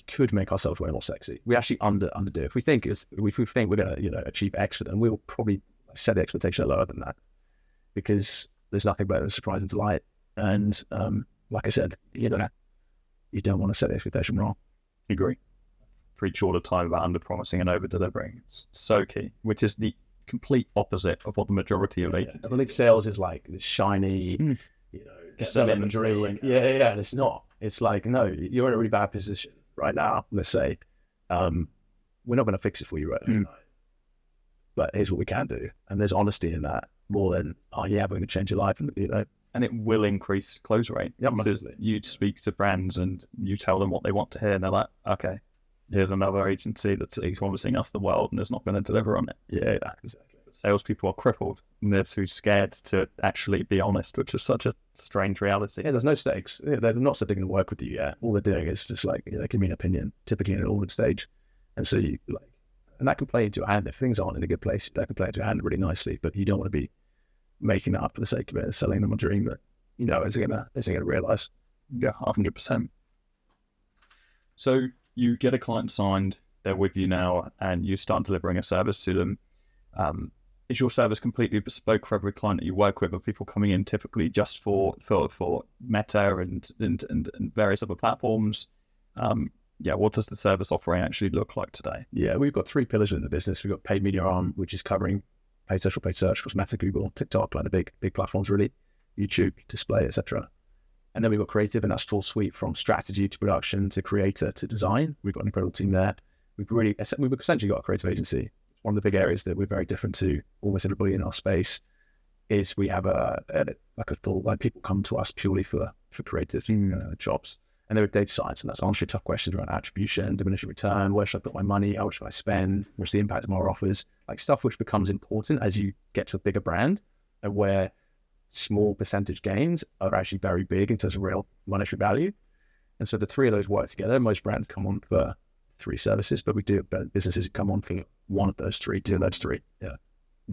[SPEAKER 1] could make ourselves way more sexy. We actually underdo. If we think we're going to achieve X for them, we'll probably set the expectation lower than that, because there's nothing better than surprise and delight. And like I said, you don't want to set the expectation wrong.
[SPEAKER 2] Agree. Preach all the time about under-promising and over-delivering. It's so key, which is the complete opposite of what the majority of agencies.
[SPEAKER 1] I think sales is this shiny, selling a dream. Yeah, and it's not. It's no, you're in a really bad position right now. Let's say, we're not going to fix it for you right now, but here's what we can do. And there's honesty in that more than, we're going to change your life,
[SPEAKER 2] and it will increase close rate.
[SPEAKER 1] Yeah,
[SPEAKER 2] because you speak to brands and you tell them what they want to hear, and they're like, okay, here's another agency that's promising us the world and is not going to deliver on it.
[SPEAKER 1] Yeah, exactly.
[SPEAKER 2] Salespeople are crippled and they're too scared to actually be honest, which is such a strange reality.
[SPEAKER 1] Yeah, there's no stakes. They're not saying they're going to work with you yet. All they're doing is just give me an opinion, typically in an audit stage. And so and that can play into your hand. If things aren't in a good place, that can play into your hand really nicely, but you don't want to be making that up for the sake of it, selling them a dream that, isn't going to realize.
[SPEAKER 2] Yeah, 100%. So you get a client signed, they're with you now, and you start delivering a service to them. Is your service completely bespoke for every client that you work with? Are people coming in typically just for Meta and various other platforms? What does the service offering actually look like today?
[SPEAKER 1] Yeah, we've got 3 pillars in the business. We've got paid media arm, which is covering paid social, paid search, across Meta, Google, TikTok, the big platforms really, YouTube, display, etc. And then we've got creative, and that's full suite from strategy to production to creator to design. We've got an incredible team there. We've essentially got a creative agency. One of the big areas that we're very different to almost everybody in our space is we have a full, people come to us purely for creative jobs. And they're data science, and that's answering tough questions around attribution, diminishing return, where should I put my money, how much should I spend, what's the impact of our offers, stuff which becomes important as you get to a bigger brand, and where small percentage gains are actually very big in terms of real monetary value. And so the three of those work together. Most brands come on for 3 services, but we do have businesses who come on for one of those 3, 2 of those 3. Yeah.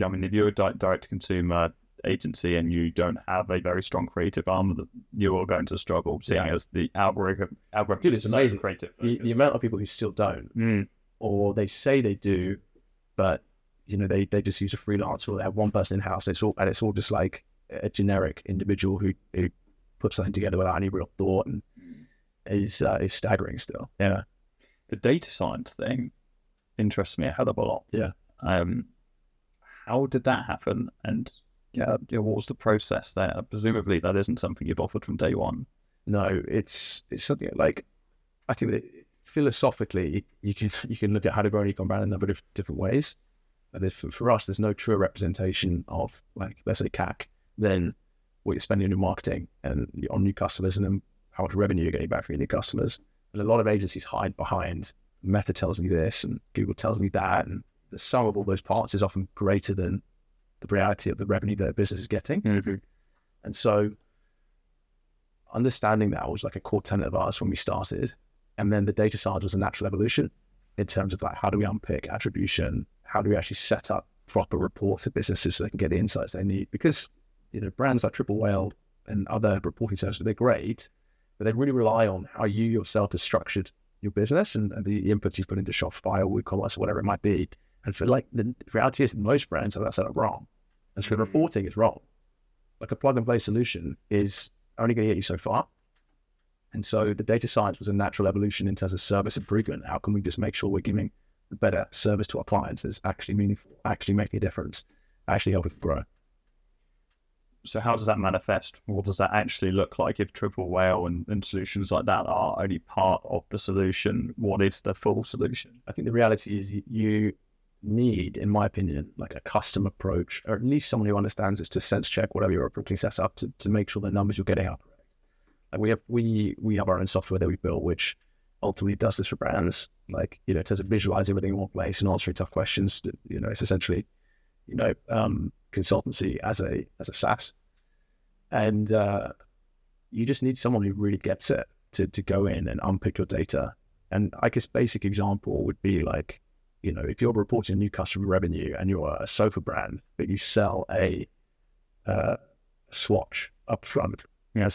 [SPEAKER 2] I mean, if you're a direct-to-consumer agency and you don't have a very strong creative arm, you are going to struggle, seeing as the algorithm
[SPEAKER 1] Dude, it's
[SPEAKER 2] is
[SPEAKER 1] amazing.
[SPEAKER 2] so creative.
[SPEAKER 1] The amount of people who still don't, or they say they do, but they just use a freelancer, or they have one person in house. It's all just like a generic individual who puts something together without any real thought, and is staggering still. Yeah.
[SPEAKER 2] The data science thing interests me a hell of a lot.
[SPEAKER 1] Yeah.
[SPEAKER 2] How did that happen? And what was the process there? Presumably that isn't something you've offered from day one.
[SPEAKER 1] No, it's something like, I think that philosophically you can look at how to grow an e-com brand in a number of different ways. But for us, there's no truer representation of, like, let's say CAC than what you're spending on your marketing and on new customers, and then how much revenue you're getting back from your new customers. And a lot of agencies hide behind Meta tells me this and Google tells me that, and the sum of all those parts is often greater than the reality of the revenue that a business is getting.
[SPEAKER 2] Mm-hmm.
[SPEAKER 1] And so understanding that was like a core tenet of ours when we started. And then the data science was a natural evolution in terms of, like, how do we unpick attribution? How do we actually set up proper reports for businesses so they can get the insights they need? Because, brands like Triple Whale and other reporting services, they're great, but they really rely on how you yourself have structured your business and the inputs you put into Shopify or WooCommerce or whatever it might be. And for, like, the reality is most brands have that set up wrong. And so the reporting is wrong. Like, a plug and play solution is only going to get you so far. And so the data science was a natural evolution in terms of service improvement. How can we just make sure we're giving a better service to our clients that's actually meaningful, actually making a difference, actually helping grow?
[SPEAKER 2] So how does that manifest? What does that actually look like if Triple Whale and solutions like that are only part of the solution? What is the full solution?
[SPEAKER 1] I think the reality is you need, in my opinion, like a custom approach, or at least someone who understands it to sense check whatever you're approaching sets up to make sure the numbers you're getting are correct. Like we have our own software that we built, which ultimately does this for brands. Like, in terms of visualizing everything in one place and answering tough questions. It's essentially, consultancy as a SaaS, and you just need someone who really gets it to go in and unpick your data. And I guess basic example would be like, if you're reporting new customer revenue and you're a sofa brand, but you sell a swatch up front, you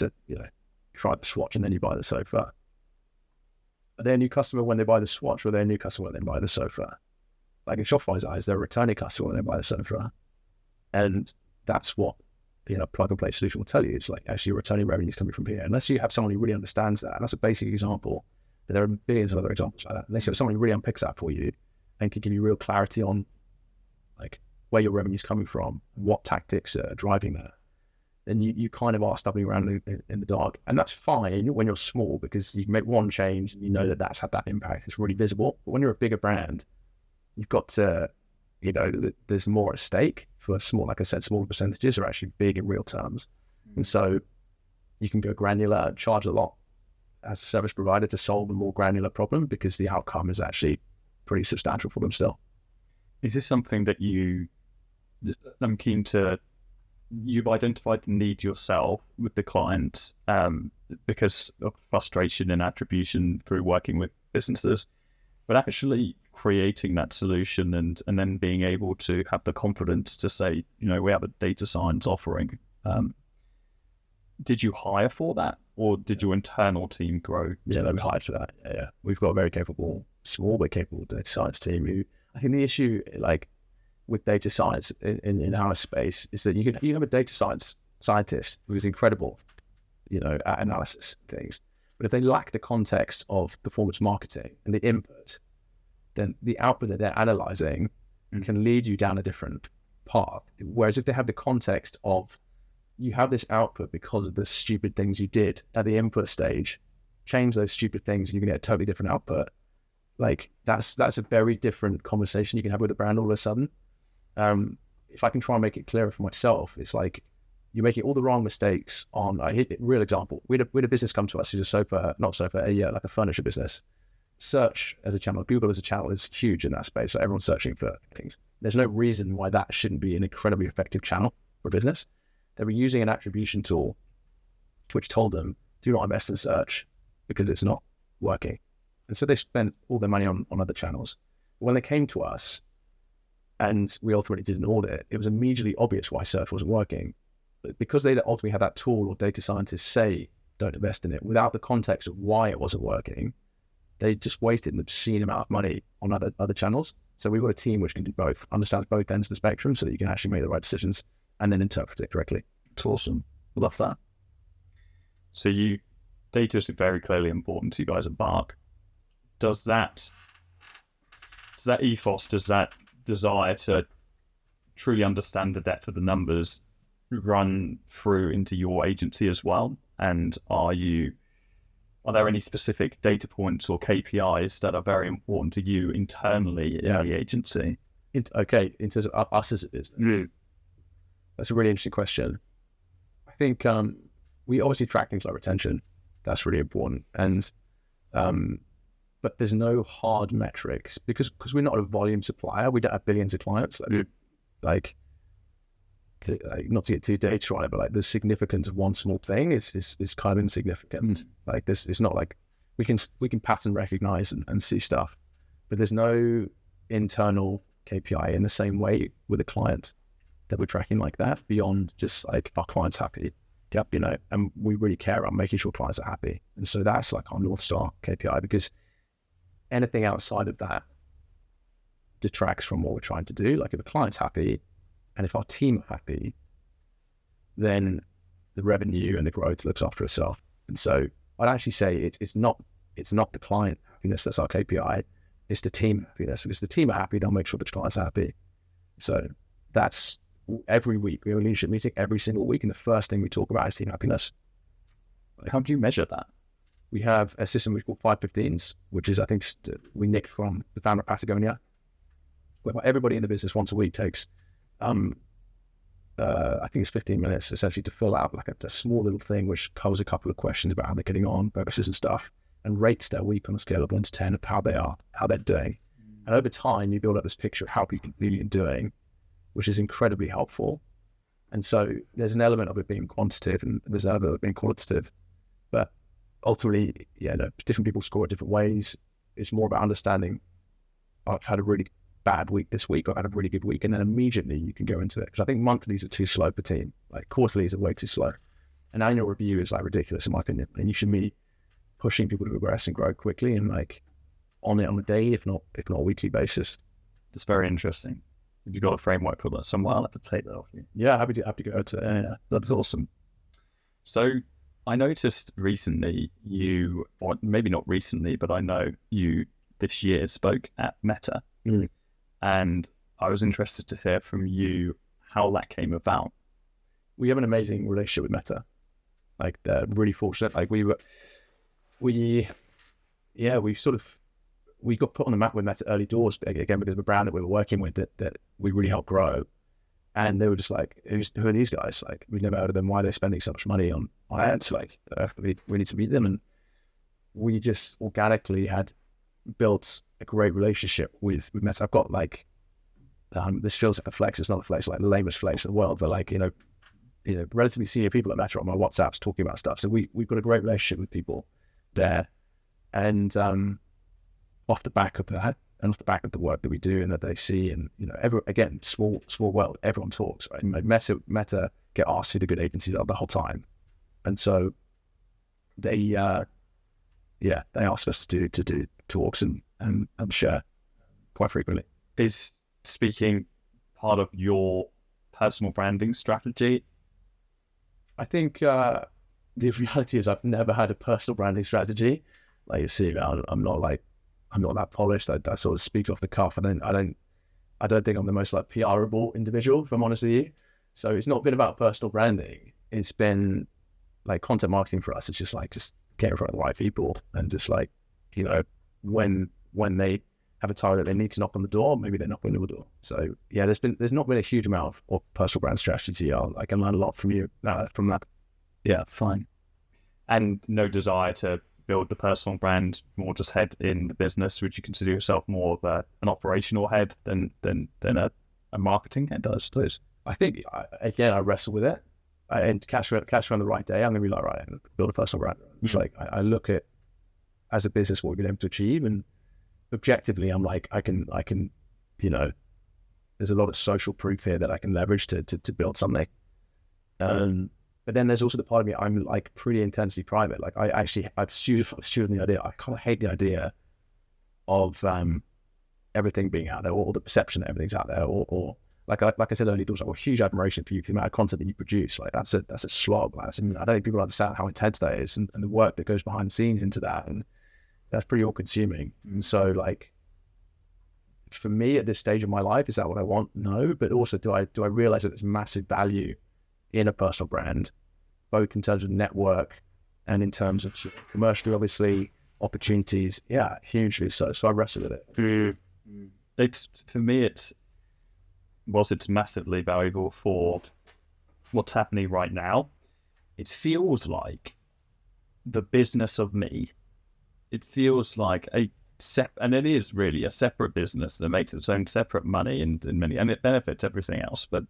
[SPEAKER 1] try the swatch and then you buy the sofa. Are they a new customer when they buy the swatch, or are they a new customer when they buy the sofa? Like, in Shopify's eyes, they're a returning customer when they buy the sofa. And that's what plug and play solution will tell you. It's like, actually, your returning revenue is coming from here. Unless you have someone who really understands that, and that's a basic example, but there are billions of other examples like that. Unless you have someone who really unpicks that for you and can give you real clarity on, like, where your revenue is coming from, what tactics are driving that, then you kind of are stumbling around in the dark. And that's fine when you're small, because you can make one change and that's had that impact. It's really visible. But when you're a bigger brand, you've got to, there's more at stake for small, like I said, smaller percentages are actually big in real terms. And so you can go granular and charge a lot as a service provider to solve a more granular problem, because the outcome is actually pretty substantial for them still.
[SPEAKER 2] Is this something that I'm keen to, you've identified the need yourself with the client because of frustration and attribution through working with businesses, but actually creating that solution and then being able to have the confidence to say, we have a data science offering. Did you hire for that, or did your internal team grow?
[SPEAKER 1] Yeah, we hired for that. Yeah. We've got a very capable, small but capable data science team who, I think the issue, like, with data science in our space is that you have a data scientist who's incredible, at analysis things. But if they lack the context of performance marketing and the input, then the output that they're analyzing can lead you down a different path. Whereas if they have the context of, you have this output because of the stupid things you did at the input stage, change those stupid things and you can get a totally different output. Like, that's a very different conversation you can have with a brand all of a sudden. If I can try and make it clearer for myself, it's like you're making all the wrong mistakes on, I hit a real example. We had a business come to us who's like a furniture business. Search as a channel, Google as a channel is huge in that space. So everyone's searching for things. There's no reason why that shouldn't be an incredibly effective channel for business. They were using an attribution tool, which told them, do not invest in search because it's not working. And so they spent all their money on other channels. When they came to us and we ultimately did an audit, it was immediately obvious why search wasn't working. But because they ultimately had that tool or data scientists say, don't invest in it, without the context of why it wasn't working, they just wasted an obscene amount of money on other channels. So we've got a team which can do both, understands both ends of the spectrum so that you can actually make the right decisions and then interpret it correctly.
[SPEAKER 2] It's awesome. Love that. So data is very clearly important to you guys at BARK. Does that ethos, does that desire to truly understand the depth of the numbers run through into your agency as well? And are there any specific data points or KPIs that are very important to you internally in the agency?
[SPEAKER 1] In terms of us as a business, that's a really interesting question. I think we obviously track things like retention. That's really important. And but there's no hard metrics because we're not a volume supplier. We don't have billions of clients. Like not to get too data on it, but like the significance of one small thing is kind of insignificant. Like this, it's not like we can pattern recognize and see stuff, but there's no internal KPI in the same way with a client that we're tracking like that beyond just like our client's happy. Yep, and we really care about making sure clients are happy. And so that's like our North Star KPI, because anything outside of that detracts from what we're trying to do. Like if a client's happy and if our team are happy, then the revenue and the growth looks after itself. And so I'd actually say it's not the client happiness that's our KPI, it's the team happiness, because the team are happy, they'll make sure the clients are happy. So that's every week. We have a leadership meeting every single week, and the first thing we talk about is team happiness.
[SPEAKER 2] How do you measure that?
[SPEAKER 1] We have a system we call 515s, which is, I think, we nicked from the founder of Patagonia, where everybody in the business once a week takes, I think it's 15 minutes essentially to fill out like a small little thing which covers a couple of questions about how they're getting on, purposes and stuff, and rates their week on a scale of 1 to 10 of how they're doing. And over time, you build up this picture of how people really are doing, which is incredibly helpful. And so there's an element of it being quantitative and there's an element of it being qualitative. But ultimately, different people score it different ways. It's more about understanding, I've had a really bad week this week, or I've had a really good week, and then immediately you can go into it. Because I think monthlies are too slow per team. Like quarterlies are way too slow. An annual review is like ridiculous in my opinion. And you should be pushing people to progress and grow quickly and like on it on a daily, if not a weekly basis.
[SPEAKER 2] That's very interesting. Have you got a framework for that somewhere? I'll have to take that off you.
[SPEAKER 1] Yeah, happy to go to
[SPEAKER 2] that's awesome. So I noticed recently or maybe not recently, but I know you this year spoke at Meta. And I was interested to hear from you how that came about.
[SPEAKER 1] We have an amazing relationship with Meta. Like they're really fortunate. Like we got put on the map with Meta early doors, again, because of a brand that we were working with that we really helped grow. And they were just like, who are these guys? Like, we've never heard of them. Why are they spending so much money on ads? Like, we need to meet them. And we just organically had built a great relationship with Meta. I've got like, this feels like a flex. It's not a flex, like the lamest flex in the world, but like, relatively senior people at Meta on my WhatsApps talking about stuff. So we've got a great relationship with people there. And off the back of that, and off the back of the work that we do and that they see, and again, small world, everyone talks, right? Meta get asked who the good agencies are the whole time, and so they ask us to do talks and share quite frequently.
[SPEAKER 2] Is speaking part of your personal branding strategy?
[SPEAKER 1] I think the reality is I've never had a personal branding strategy. Like you see, I'm not that polished. I sort of speak off the cuff. I don't think I'm the most like PRable individual, if I'm honest with you. So it's not been about personal branding. It's been like content marketing for us. It's just get in front of the right people and just like, when they have a target that they need to knock on the door, maybe they're knocking on the door. So yeah, there's not been a huge amount of personal brand strategy. I can learn a lot from you from that.
[SPEAKER 2] Yeah, fine. And no desire to build the personal brand, more just head in the business. Would you consider yourself more of an operational head than a marketing head, I suppose?
[SPEAKER 1] I think, again, I wrestle with it. and catch me on the right day, I'm going to be like, right, build a personal brand. It's like, I look at, as a business, what we've been able to achieve, and objectively, I'm like, I can, there's a lot of social proof here that I can leverage to build something. But then there's also the part of me, I'm like pretty intensely private. Like I've student the idea. I kind of hate the idea of everything being out there, or the perception that everything's out there, or like I said earlier, there's like a huge admiration for you for the amount of content that you produce. Like that's a slog. Like, I don't think people understand how intense that is, and the work that goes behind the scenes into that, and that's pretty all consuming. And so like, for me at this stage of my life, is that what I want? No, but also do I realize that there's massive value in a personal brand, both in terms of network and in terms of commercially, obviously, opportunities. Yeah, hugely so. So I wrestle with it.
[SPEAKER 2] It's, for me, it's massively valuable for what's happening right now. It feels like the business of me. It feels like and it is really a separate business that makes its own separate money and it benefits everything else, but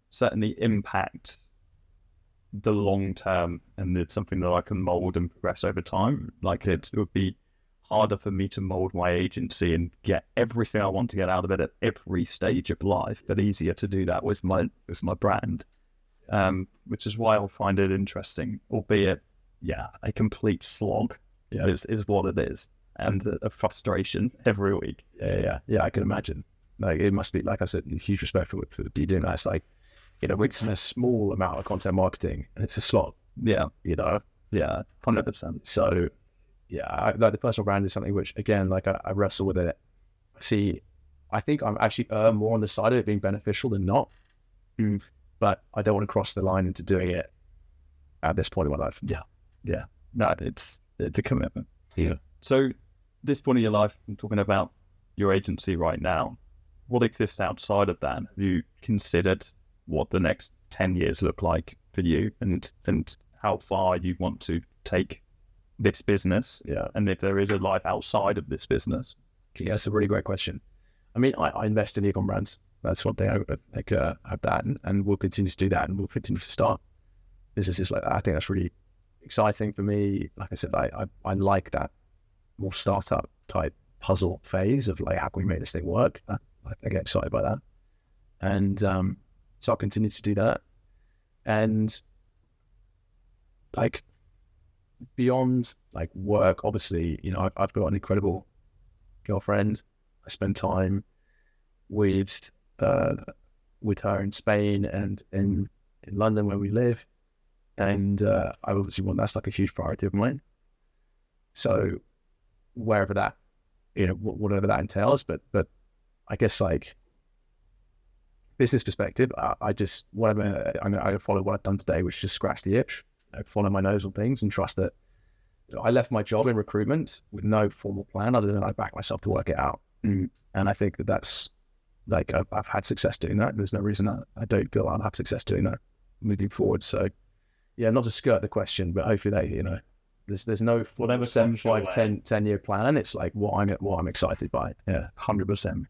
[SPEAKER 2] certainly impacts the long term, and it's something that I can mold and progress over time. Like it would be harder for me to mold my agency and get everything I want to get out of it at every stage of life, but easier to do that with my brand, which is why I'll find it interesting, albeit a complete slog is what it is, and a frustration every week.
[SPEAKER 1] Yeah, I can imagine. Like it must be, like I said, huge respect for you doing that. It's like, it's a small amount of content marketing, and it's a slog.
[SPEAKER 2] Yeah, 100%.
[SPEAKER 1] So, like the personal brand is something which, again, like I wrestle with it. I think I'm actually more on the side of it being beneficial than not. But I don't want to cross the line into doing it at this point in my life.
[SPEAKER 2] Yeah. No, it's a commitment.
[SPEAKER 1] Yeah.
[SPEAKER 2] So, this point in your life, I'm talking about your agency right now. What exists outside of that? Have you considered what the next 10 years look like for you, and how far you want to take this business?
[SPEAKER 1] Yeah.
[SPEAKER 2] And if there is a life outside of this business?
[SPEAKER 1] Yeah, that's a really great question. I mean, I invest in e-com brands. That's one thing I have that, and we'll continue to do that, and we'll continue to start businesses like that. I think that's really exciting for me. Like I said, I like that more startup type puzzle phase of like, how can we make this thing work? I get excited by that. And so I'll continue to do that. And like beyond like work, obviously, I've got an incredible girlfriend. I spend time with her in Spain and in London where we live. And I obviously that's like a huge priority of mine. So wherever that, whatever that entails, but I guess like business perspective, I follow what I've done today, which is just scratch the itch, follow my nose on things, and trust that I left my job in recruitment with no formal plan other than I backed myself to work it out. And I think that's like, I've had success doing that. There's no reason I don't feel I'll have success doing that moving forward. So yeah, not to skirt the question, but hopefully that, there's no 7, 5, 10 year plan. It's like what I'm excited by. Yeah, 100%.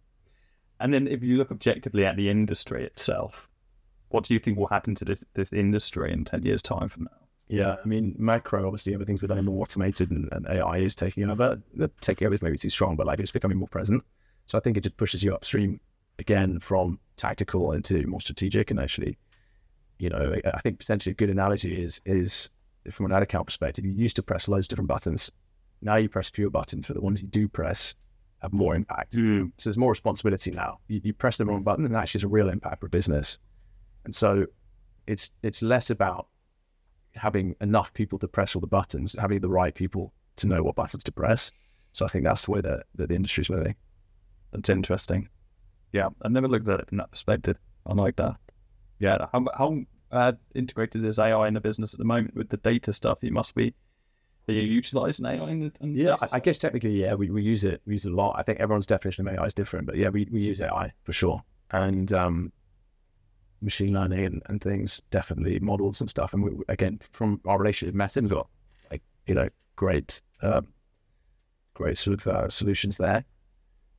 [SPEAKER 2] And then if you look objectively at the industry itself, what do you think will happen to this industry in 10 years' time from now?
[SPEAKER 1] Yeah, I mean, macro, obviously, everything's becoming more automated, and AI is taking over. Taking over is maybe too strong, but like it's becoming more present. So I think it just pushes you upstream again from tactical into more strategic. And actually, I think potentially a good analogy is from an ad account perspective, you used to press loads of different buttons. Now you press fewer buttons, for the ones you do press have more impact. So there's more responsibility now. You press the wrong button, and actually, it's a real impact for business. And so it's less about having enough people to press all the buttons, having the right people to know what buttons to press. So I think that's the way that the industry's moving.
[SPEAKER 2] That's interesting. Yeah, I never looked at it from that perspective. I like that. Yeah, how integrated is AI in the business at the moment with the data stuff? Are you utilising AI in
[SPEAKER 1] yeah, I guess technically, yeah, we use it. We use it a lot. I think everyone's definition of AI is different, but yeah, we use AI for sure. And machine learning and things, definitely models and stuff. And we, again, from our relationship with Meta, we've got like, great sort of solutions there.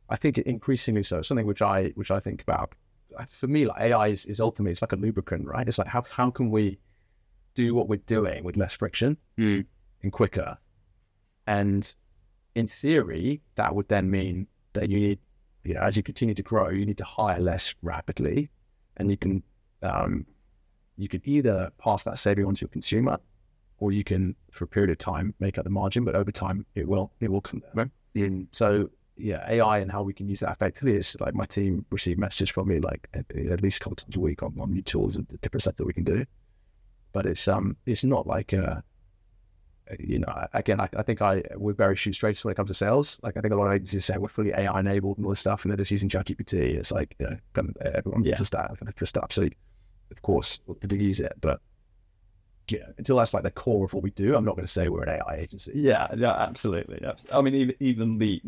[SPEAKER 1] I think increasingly so. Something which I think about. For me, like AI is ultimately, it's like a lubricant, right? It's like how can we do what we're doing with less friction and quicker. And in theory, that would then mean that you need, as you continue to grow, you need to hire less rapidly, and you can either pass that saving on to your consumer, or you can, for a period of time, make up the margin, but over time it will come down. So AI and how we can use that effectively is like, my team receive messages from me like at least a couple times a week on new tools and different stuff that we can do. But it's not like again, I think we're very shoot straight when it comes to sales. Like, I think a lot of agencies say we're fully AI enabled and all this stuff, and they're just using ChatGPT. It's like, everyone just that stuff. So of course to use it, but until that's like the core of what we do, I'm not going to say we're an AI agency.
[SPEAKER 2] Yeah, absolutely. I mean, even the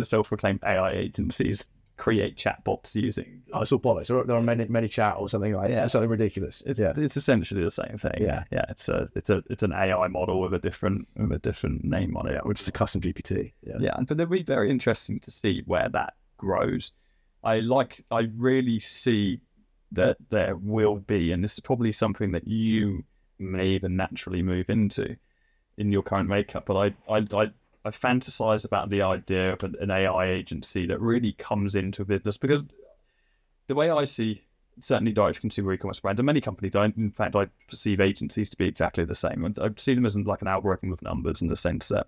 [SPEAKER 2] self-proclaimed AI agencies create chatbots using.
[SPEAKER 1] Oh, it's all bollocks. There are many chat or something like that. Something ridiculous.
[SPEAKER 2] It's essentially the same thing. Yeah. It's an AI model with a different name on it,
[SPEAKER 1] which is a custom GPT.
[SPEAKER 2] Yeah, but it'll be very interesting to see where that grows. I really see that there will be, and this is probably something that you may even naturally move into in your current makeup, but I fantasize about the idea of an AI agency that really comes into business, because the way I see certainly direct consumer e-commerce brands, and many companies, I perceive agencies to be exactly the same. And I see them as like an algorithm with numbers, in the sense that,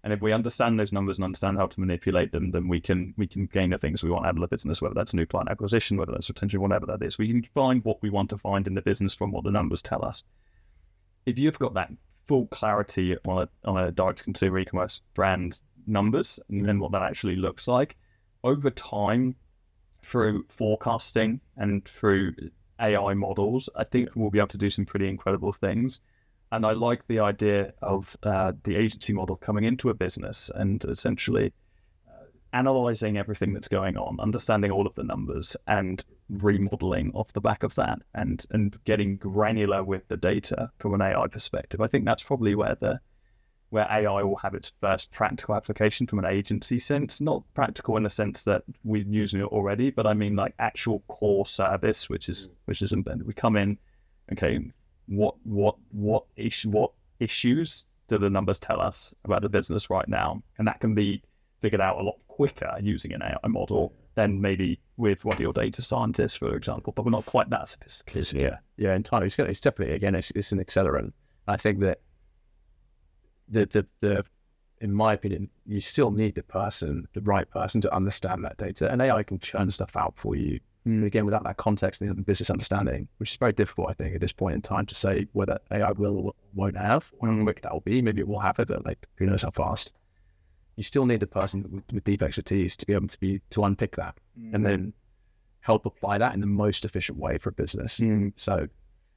[SPEAKER 2] and if we understand those numbers and understand how to manipulate them, then we can gain the things we want out of the business, whether that's new client acquisition, whether that's retention, whatever that is. We can find what we want to find in the business from what the numbers tell us. If you've got that full clarity on a direct consumer e-commerce brand numbers, and then what that actually looks like over time through forecasting and through AI models, I think we'll be able to do some pretty incredible things. And I like the idea of the agency model coming into a business and essentially analyzing everything that's going on, understanding all of the numbers, and remodeling off the back of that, and getting granular with the data from an AI perspective. I think that's probably where AI will have its first practical application from an agency sense. Not practical in the sense that we're using it already, but I mean like actual core service, which is embedded. We come in, okay, what issues do the numbers tell us about the business right now? And that can be figured out a lot quicker using an AI model than maybe with one of your data scientists, for example, but we're not quite that sophisticated.
[SPEAKER 1] Yeah, entirely. It's definitely, again, it's an accelerant. I think that the in my opinion, you still need the right person to understand that data, and AI can churn stuff out for you. Again, without that context and the business understanding, which is very difficult, I think, at this point in time to say whether AI will or won't have, or how quick that will be. Maybe it will have it, but like, who knows how fast. You still need the person with deep expertise to be able to unpick that and then help apply that in the most efficient way for a business. So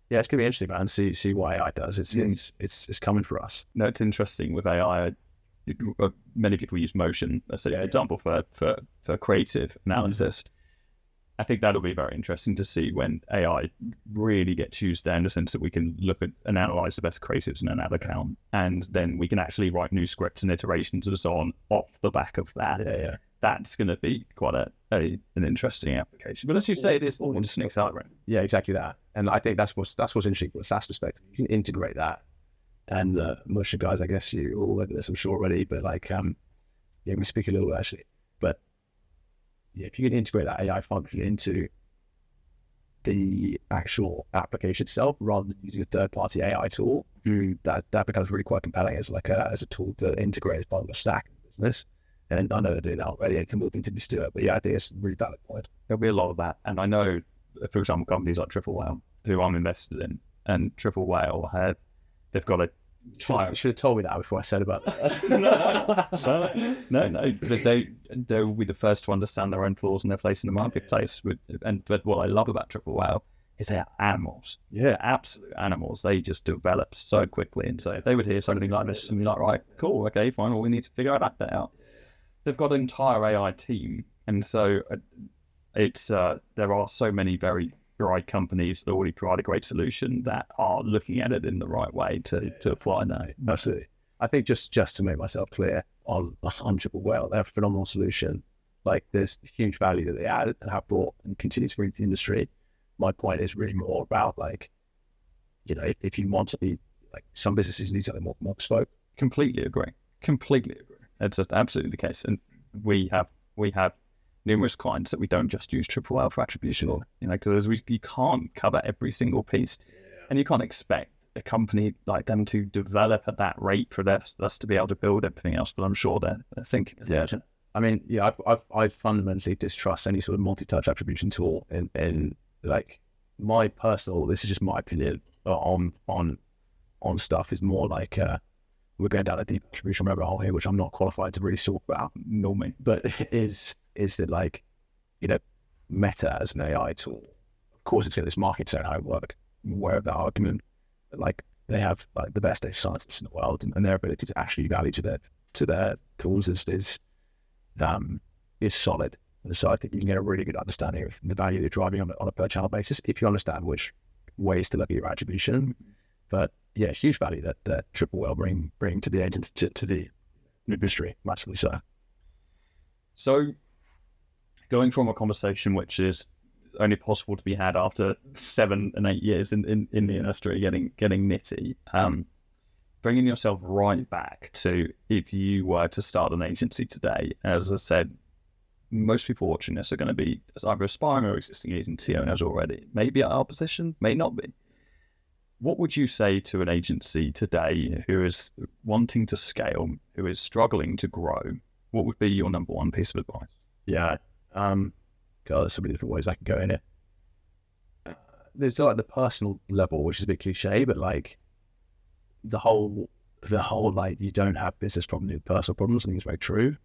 [SPEAKER 1] yeah, it's gonna be interesting, man. See what AI does. It's coming for us.
[SPEAKER 2] No, it's interesting with AI. Many people use motion as an example for creative analysis. I think that'll be very interesting to see when AI really gets used there, in the sense that we can look at and analyze the best creatives in an ad account, and then we can actually write new scripts and iterations and so on off the back of that. That's going to be quite an interesting application. But as you say, it is all just an accelerant.
[SPEAKER 1] Yeah, exactly that. And I think that's what's interesting from a SaaS perspective. You can integrate that, and most of the guys, I guess you all over this, I'm sure already, but like, we speak a little actually, but yeah, if you can integrate that AI function into the actual application itself, rather than using a third-party AI tool, that becomes really quite compelling as a tool to integrate as part of a stack in business. And I know they're doing that already, and can continue to do it. But yeah, I think it's a really valid point.
[SPEAKER 2] There'll be a lot of that, and I know, for example, companies like Triple Whale, who I'm invested in, and Triple Whale they've got a.
[SPEAKER 1] You should have told me that before I said about that.
[SPEAKER 2] No. But they will be the first to understand their own flaws and their place in the marketplace. But what I love about Triple Whale is they're animals. Yeah, absolute animals. They just develop so quickly. And so if they would hear something like this and be like, right, cool, okay, fine, well, we need to figure that out. They've got an entire AI team. And so there are so many very right companies that already provide a great solution that are looking at it in the right way to apply that.
[SPEAKER 1] Absolutely. I think just to make myself clear on Triple Whale, they have a phenomenal solution. Like, there's huge value that they add and have brought and continue to bring to the industry. My point is really more about like you know, if you want to be like, some businesses need something more bespoke.
[SPEAKER 2] Completely agree. It's just absolutely the case. And we have numerous clients that we don't just use Triple L for attribution, you know, because you can't cover every single piece, and you can't expect a company like them to develop at that rate for us to be able to build everything else. But I'm sure they're thinking.
[SPEAKER 1] Yeah. I mean, yeah, I fundamentally distrust any sort of multi-touch attribution tool, and like my personal, this is just my opinion on stuff, is more like we're going down a deep attribution rabbit hole here, which I'm not qualified to really talk about normally, but is that, like, you know, Meta as an AI tool, of course it's got this market set how it work, aware of that argument, but like they have like the best data scientists in the world, and their ability to actually value to their tools is solid. And so I think you can get a really good understanding of the value they're driving on a per channel basis if you understand which ways to look at your attribution. But yeah, it's huge value that Triple L bring to the agent, to the industry, massively so.
[SPEAKER 2] So going from a conversation which is only possible to be had after 7 and 8 years in the industry, getting nitty, bringing yourself right back to, if you were to start an agency today, as I said, most people watching this are going to be either aspiring or existing agency owners already. Maybe at our position, may not be. What would you say to an agency today who is wanting to scale, who is struggling to grow? What would be your number one piece of advice?
[SPEAKER 1] Yeah. God, there's so many different ways I can go in it. There's like the personal level, which is a bit cliche, but like the whole like, you don't have business problems, you have personal problems. I think it's very true.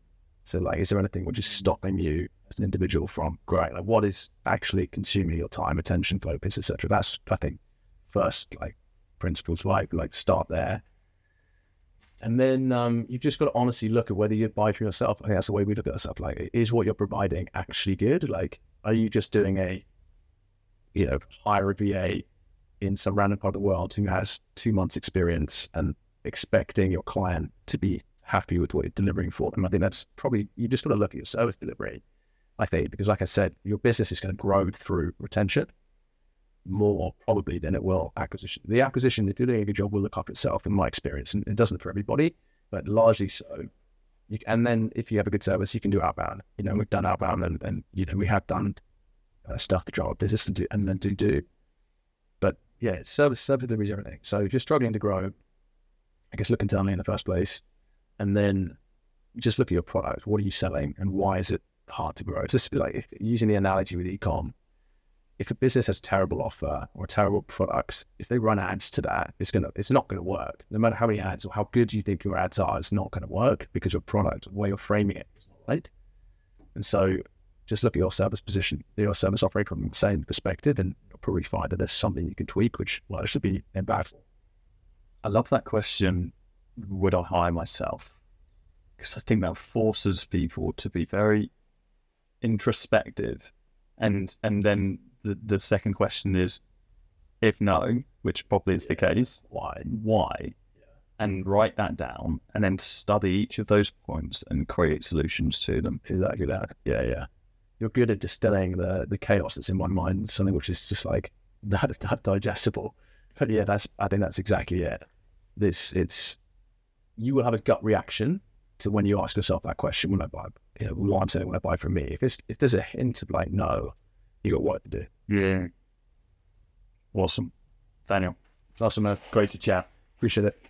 [SPEAKER 1] So like, is there anything which is stopping you as an individual from growing? Like, what is actually consuming your time, attention, focus, etc.? That's, I think, first like principles, like start there. And then you've just got to honestly look at whether you'd buy for yourself. I think that's the way we look at ourselves. Like, is what you're providing actually good? Like, are you just doing a, you know, hire a VA in some random part of the world who has 2 months experience and expecting your client to be happy with what you're delivering for them? I think that's probably, you just got to look at your service delivery, I think, because like I said, your business is going to grow through retention more probably than it will acquisition. The acquisition, if you're doing a good job, will look up itself in my experience, and it doesn't for everybody, but largely so. And then if you have a good service, you can do outbound. You know, we've done outbound, and you know, we have done stuff to drive business and then do. But yeah, service delivery is everything. So if you're struggling to grow, I guess look internally in the first place, and then just look at your product. What are you selling, and why is it hard to grow? It's just like, using the analogy with e-com, if a business has a terrible offer or a terrible product, if they run ads to that, it's not going to work. No matter how many ads or how good you think your ads are, it's not going to work because your product, the way you're framing it, is not right. And so just look at your service position, your service offering from the same perspective, and you'll probably find that there's something you can tweak, which should be impactful.
[SPEAKER 2] I love that question. Would I hire myself? Because I think that forces people to be very introspective, and then the second question is, if no, which probably is the case, why? Yeah. And write that down, and then study each of those points and create solutions to them.
[SPEAKER 1] Exactly that. Yeah. You're good at distilling the chaos that's in my mind, something which is just like that digestible. But yeah, I think that's exactly it. You will have a gut reaction to when you ask yourself that question, when I buy, you know, what I'm saying, when I buy from me. If there's a hint of like, no, you got work to do.
[SPEAKER 2] Yeah. Awesome. Daniel.
[SPEAKER 1] Awesome, man.
[SPEAKER 2] Great to chat.
[SPEAKER 1] Appreciate it.